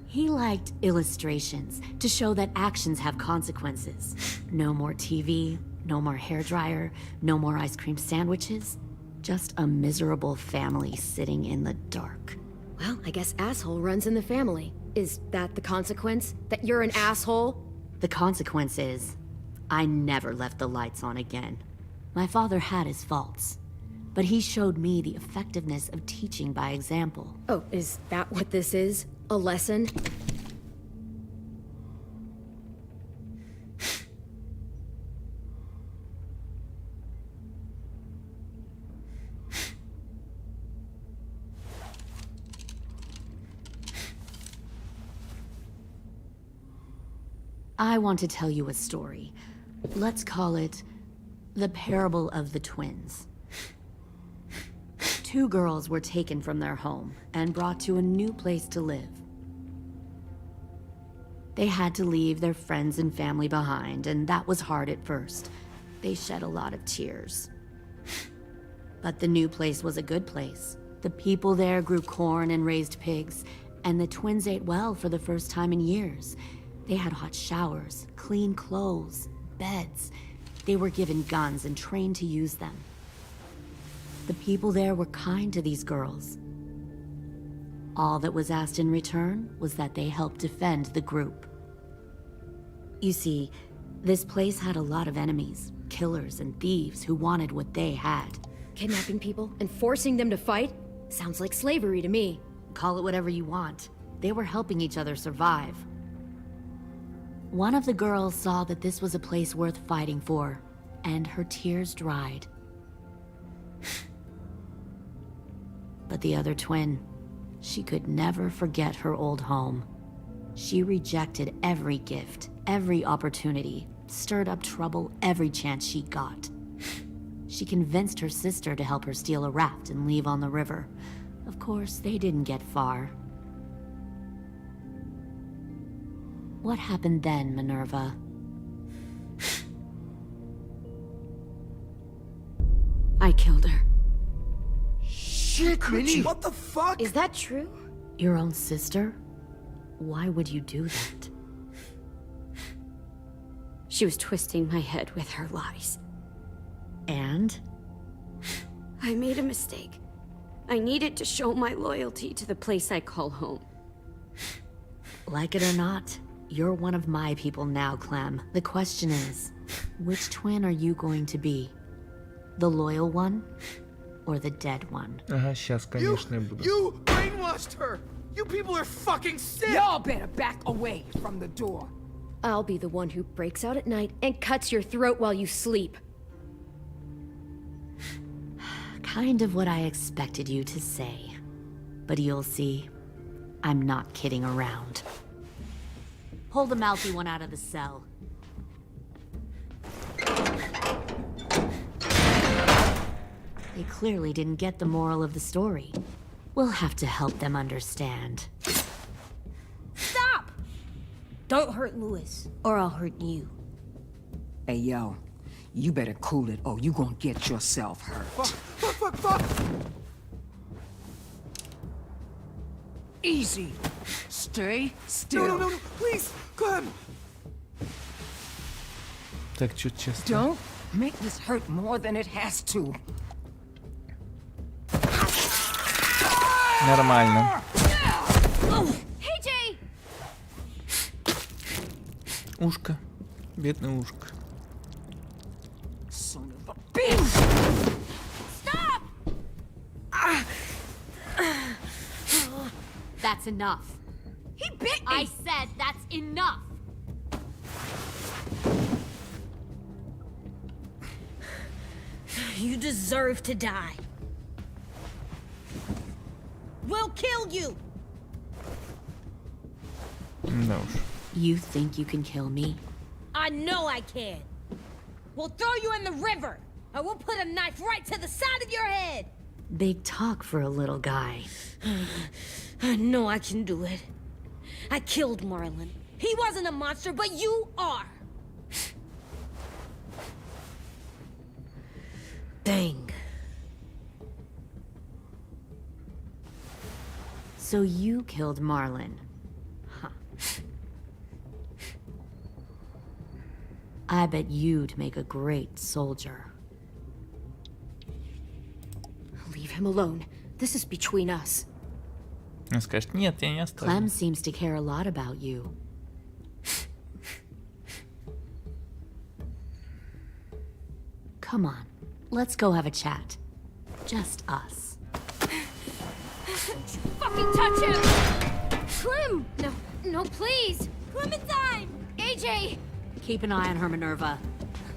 He liked illustrations to show that actions have consequences. No more TV, no more hairdryer, no more ice cream sandwiches. Just a miserable family sitting in the dark. Well, I guess asshole runs in the family. Is that the consequence? That you're an asshole? The consequence is, I never left the lights on again. My father had his faults, but he showed me the effectiveness of teaching by example. Oh, is that what this is? A lesson? I want to tell you a story. Let's call it the Parable of the Twins. 2 girls were taken from their home and brought to a new place to live. They had to leave their friends and family behind, and that was hard at first. They shed a lot of tears. But the new place was a good place. The people there grew corn and raised pigs, and the twins ate well for the first time in years. They had hot showers, clean clothes, beds. They were given guns and trained to use them. The people there were kind to these girls. All that was asked in return was that they help defend the group. You see, this place had a lot of enemies, killers and thieves who wanted what they had. Kidnapping people and forcing them to fight? Sounds like slavery to me. Call it whatever you want. They were helping each other survive. One of the girls saw that this was a place worth fighting for, and her tears dried. But the other twin, she could never forget her old home. She rejected every gift, every opportunity, stirred up trouble every chance she got. She convinced her sister to help her steal a raft and leave on the river. Of course, they didn't get far. What happened then, Minerva? I killed her. Shit, Minnie! What the fuck? Is that true? Your own sister? Why would you do that? She was twisting my head with her lies. And? I made a mistake. I needed to show my loyalty to the place I call home. Like it or not, you're one of my people now, Clem. The question is, which twin are you going to be? The loyal one? Or the dead one? Ага, сейчас, конечно, я буду. You brainwashed her! You people are fucking sick! Y'all better back away from the door. I'll be the one who breaks out at night and cuts your throat while you sleep. Kind of what I expected you to say. But you'll see, I'm not kidding around. Pull the mouthy one out of the cell. They clearly didn't get the moral of the story. We'll have to help them understand. Stop! Don't hurt Louis, or I'll hurt you. Hey, yo. You better cool it, or you gonna get yourself hurt. Fuck! Easy. Stay still. No, please, Clem! Так, чуть честно. Don't make this hurt more than it has to. Нормально. Hey, Jay! Ушко. Бедное ушко. Son of a bitch! Stop! That's enough. He bit me! I said that's enough! You deserve to die. We'll kill you! Да уж. You think you can kill me? I know I can. We'll throw you in the river, and we'll put a knife right to the side of your head. Big talk for a little guy. I know I can do it. I killed Marlon. He wasn't a monster, but you are. Dang. So you killed Marlon. Huh. I bet you'd make a great soldier. Leave him alone. This is between us. Он скажет, нет, я не оставлю. Clem seems to care a lot about you. Come on, let's go have a chat. Just us. Fucking touch him! Clem! No, please! Clementine! AJ! Keep an eye on her, Minerva.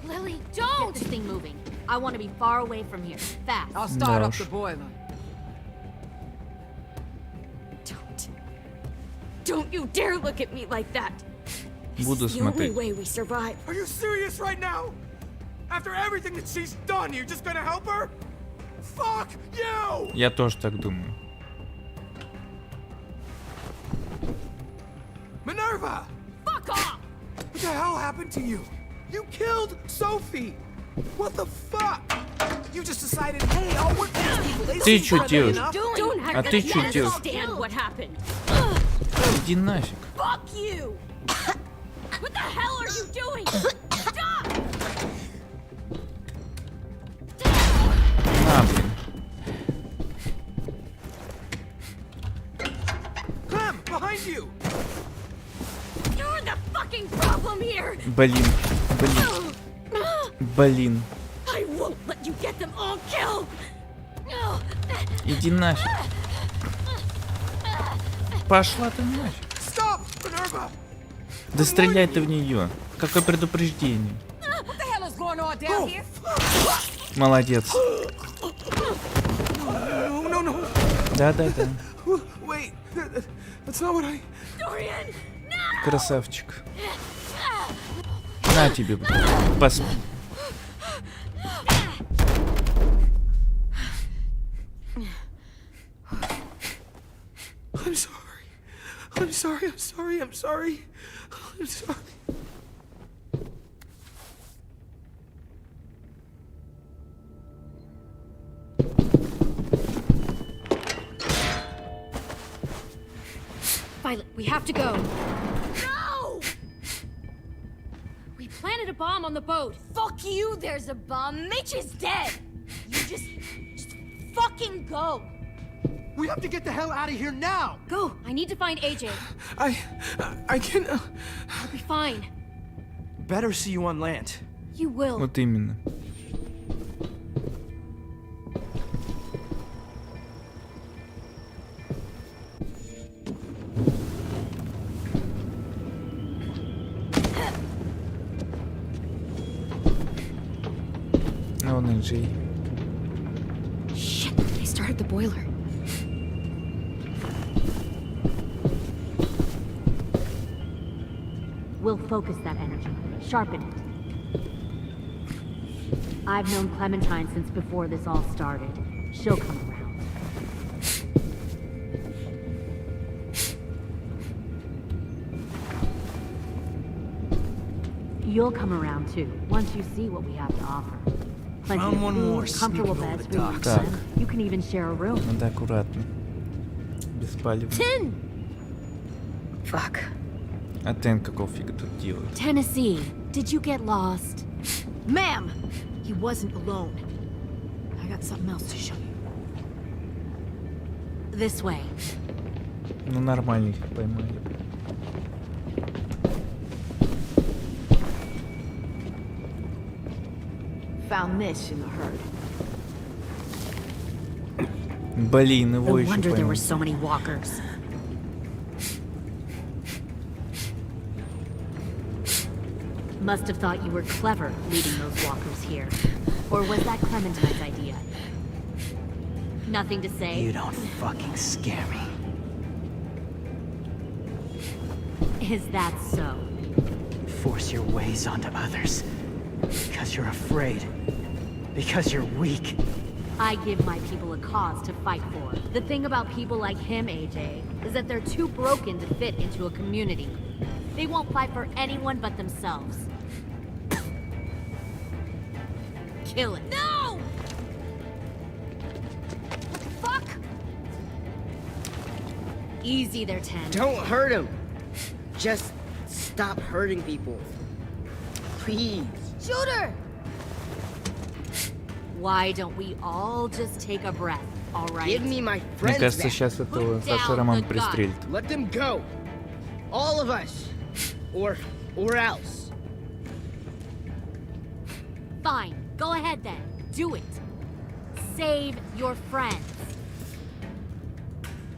Lily, don't! Get this thing moving. I want to be far away from here. Fast. I'll start up the boiler. Don't you dare look at me like that! Буду It's the only смотреть. way we survive. Are you serious right now? After everything that she's done, you're just gonna help her? Fuck you! Я тоже так думаю. Minerva! Fuck off! What the hell happened to you? You killed Sophie! What the fuck? You just decided, hey, I'll work with these people. They Ты seem чё friendly делаешь? enough. Don't А ты чё делаешь? understand what happened. Иди нафиг. Fuck you! What the hell are you doing? Stop! На, блин. Clem, behind you! You're the fucking problem here! Блин. Блин. I won't let you get them all killed! Иди нафиг. Пошла ты нафиг. Stop, Minerva! Да стреляй ты в нее. Какое предупреждение. What the hell is going on down here? Молодец. No. Да. Wait, that's not what I... Dorian! Красавчик. На тебе, блин. Поспи. I'm sorry. Violet, we have to go. No! We planted a bomb on the boat. Fuck you, there's a bomb. Mitch is dead. You just fucking go. We have to get the hell out of here now! Go! I need to find AJ. I can... I'll be fine. Better see you on land. You will. Вот именно. Вон и Джей. Shit, they started the boiler. We'll focus that energy. Sharpen it. I've known Clementine since before this all started. She'll come around. You'll come around too, once you see what we have to offer. Plenty Found of one food, more comfortable sneaking over beds the for you and docks. Clem. You can even share a room. Надо аккуратно. Без палева. 10! Fuck. А Тен какого фига тут делает? Tennessee, did you get lost? Ma'am! He wasn't alone. I got something else to show you. This way. Ну нормально их поймали. Found this in the herd. Блин, его No еще wonder there were поймали. so many walkers. Must have thought you were clever leading those walkers here. Or was that Clementine's idea? Nothing to say? You don't fucking scare me. Is that so? Force your ways onto others. Because you're afraid. Because you're weak. I give my people a cause to fight for. The thing about people like him, AJ, is that they're too broken to fit into a community. They won't fight for anyone but themselves. Kill it. No! Fuck! Easy there, Ten. Don't hurt him. Just stop hurting people. Please. Shoot her! Why don't we all just take a breath, all right? Give me my Мне friends кажется, back. сейчас этого Put Саша down Роман the gun. пристрелит. Let them go. All of us. Or else. Fine. Go ahead then. Do it. Save your friends.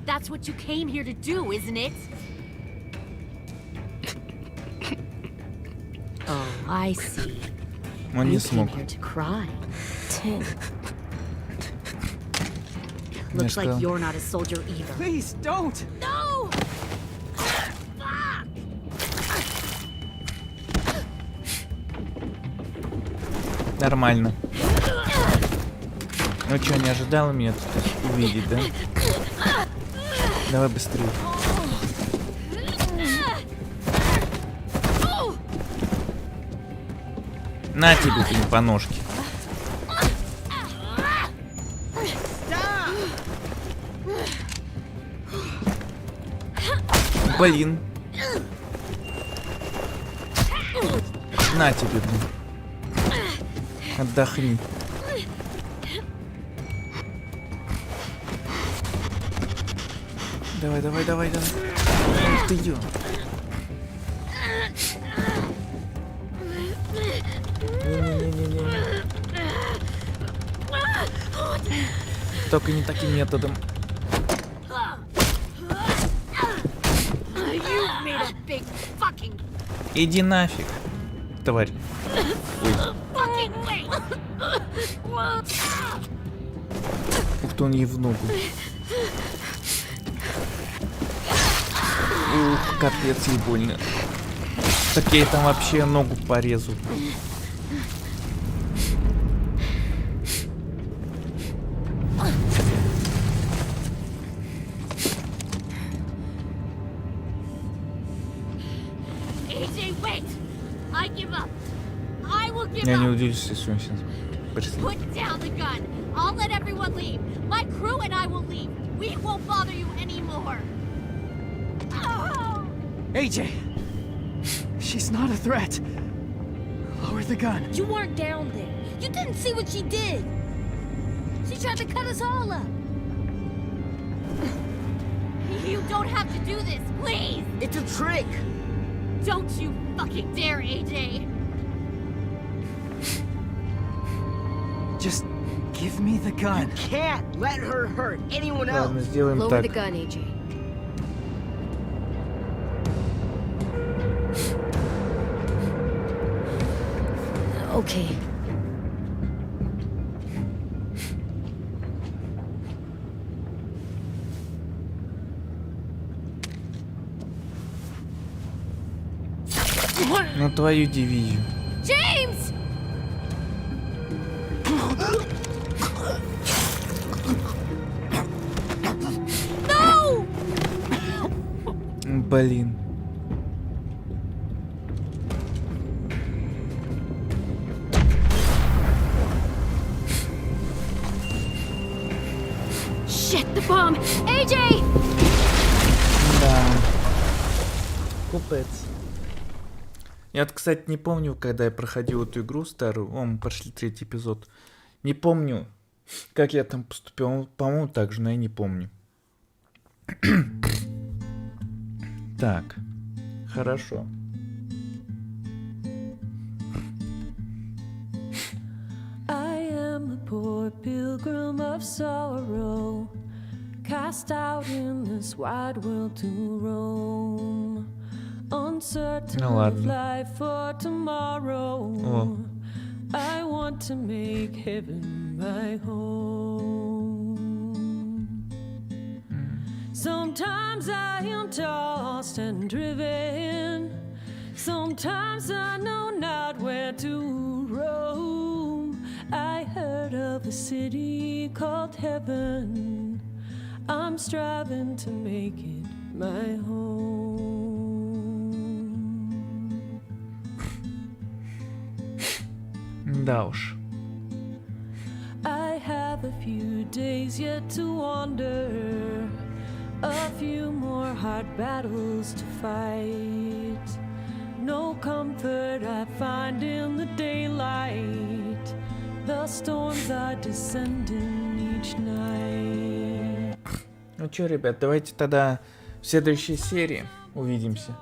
That's what you came here to do, isn't it? Oh, I see. Он не You came смог. here to cry. Tim. Looks like сказал. you're not a soldier either. Please, don't! No! Нормально. Ну что, не ожидала меня тут увидеть, да? Давай быстрее. На тебе, ты по ножке. Блин. На тебе, блин. Отдохни. Давай, давай, давай, давай. Ух ты, ё. Не-не-не-не-не. Только не таким методом. You've made a big fucking Иди тварь. Ой. fucking wait. Ух ты, он ей в ногу. Ух, капец, ей больно. Так я ей там вообще ногу порезу. AJ, wait! I give up. I will give Я не up. удивлюсь, если он сейчас преследует. Put down the gun. I'll let everyone leave. My crew and I will leave. We won't bother you anymore. Oh! AJ! She's not a threat. Lower the gun. You weren't down there. You didn't see what she did. She tried to cut us all up. You don't have to do this, please. It's a trick. Don't you fucking dare, AJ. Just give me the gun. You can't let her hurt anyone else. Ладно, сделаем Lower the так. gun, AJ. Okay. На твою дивизию. James! No! Блин. Shit, the bomb! AJ! Да. Купец. Я, кстати, не помню, когда я проходил эту игру старую. О, мы прошли 3-й эпизод. Не помню, как я там поступил. По-моему, так же, но я не помню. Так. Хорошо. I am a poor pilgrim of sorrow, cast out in this wide world to roam, uncertain Ну of ладно. life for tomorrow. О. I want to make heaven my home. Sometimes I am tossed and driven. Sometimes I know not where to roam. I heard of a city called heaven. I'm striving to make it my home. Да уж. I have a few days yet to wander, a few more hard battles to fight. No comfort I find in the daylight. The storms are descending each night. Ну чё, ребят, давайте тогда в следующей серии увидимся.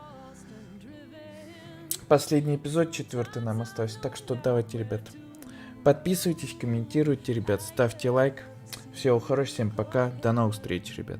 Последний эпизод, 4-й нам остался. Так что давайте, ребят. Подписывайтесь, комментируйте, ребят, ставьте лайк. Всего хорошего, всем пока, до новых встреч, ребят.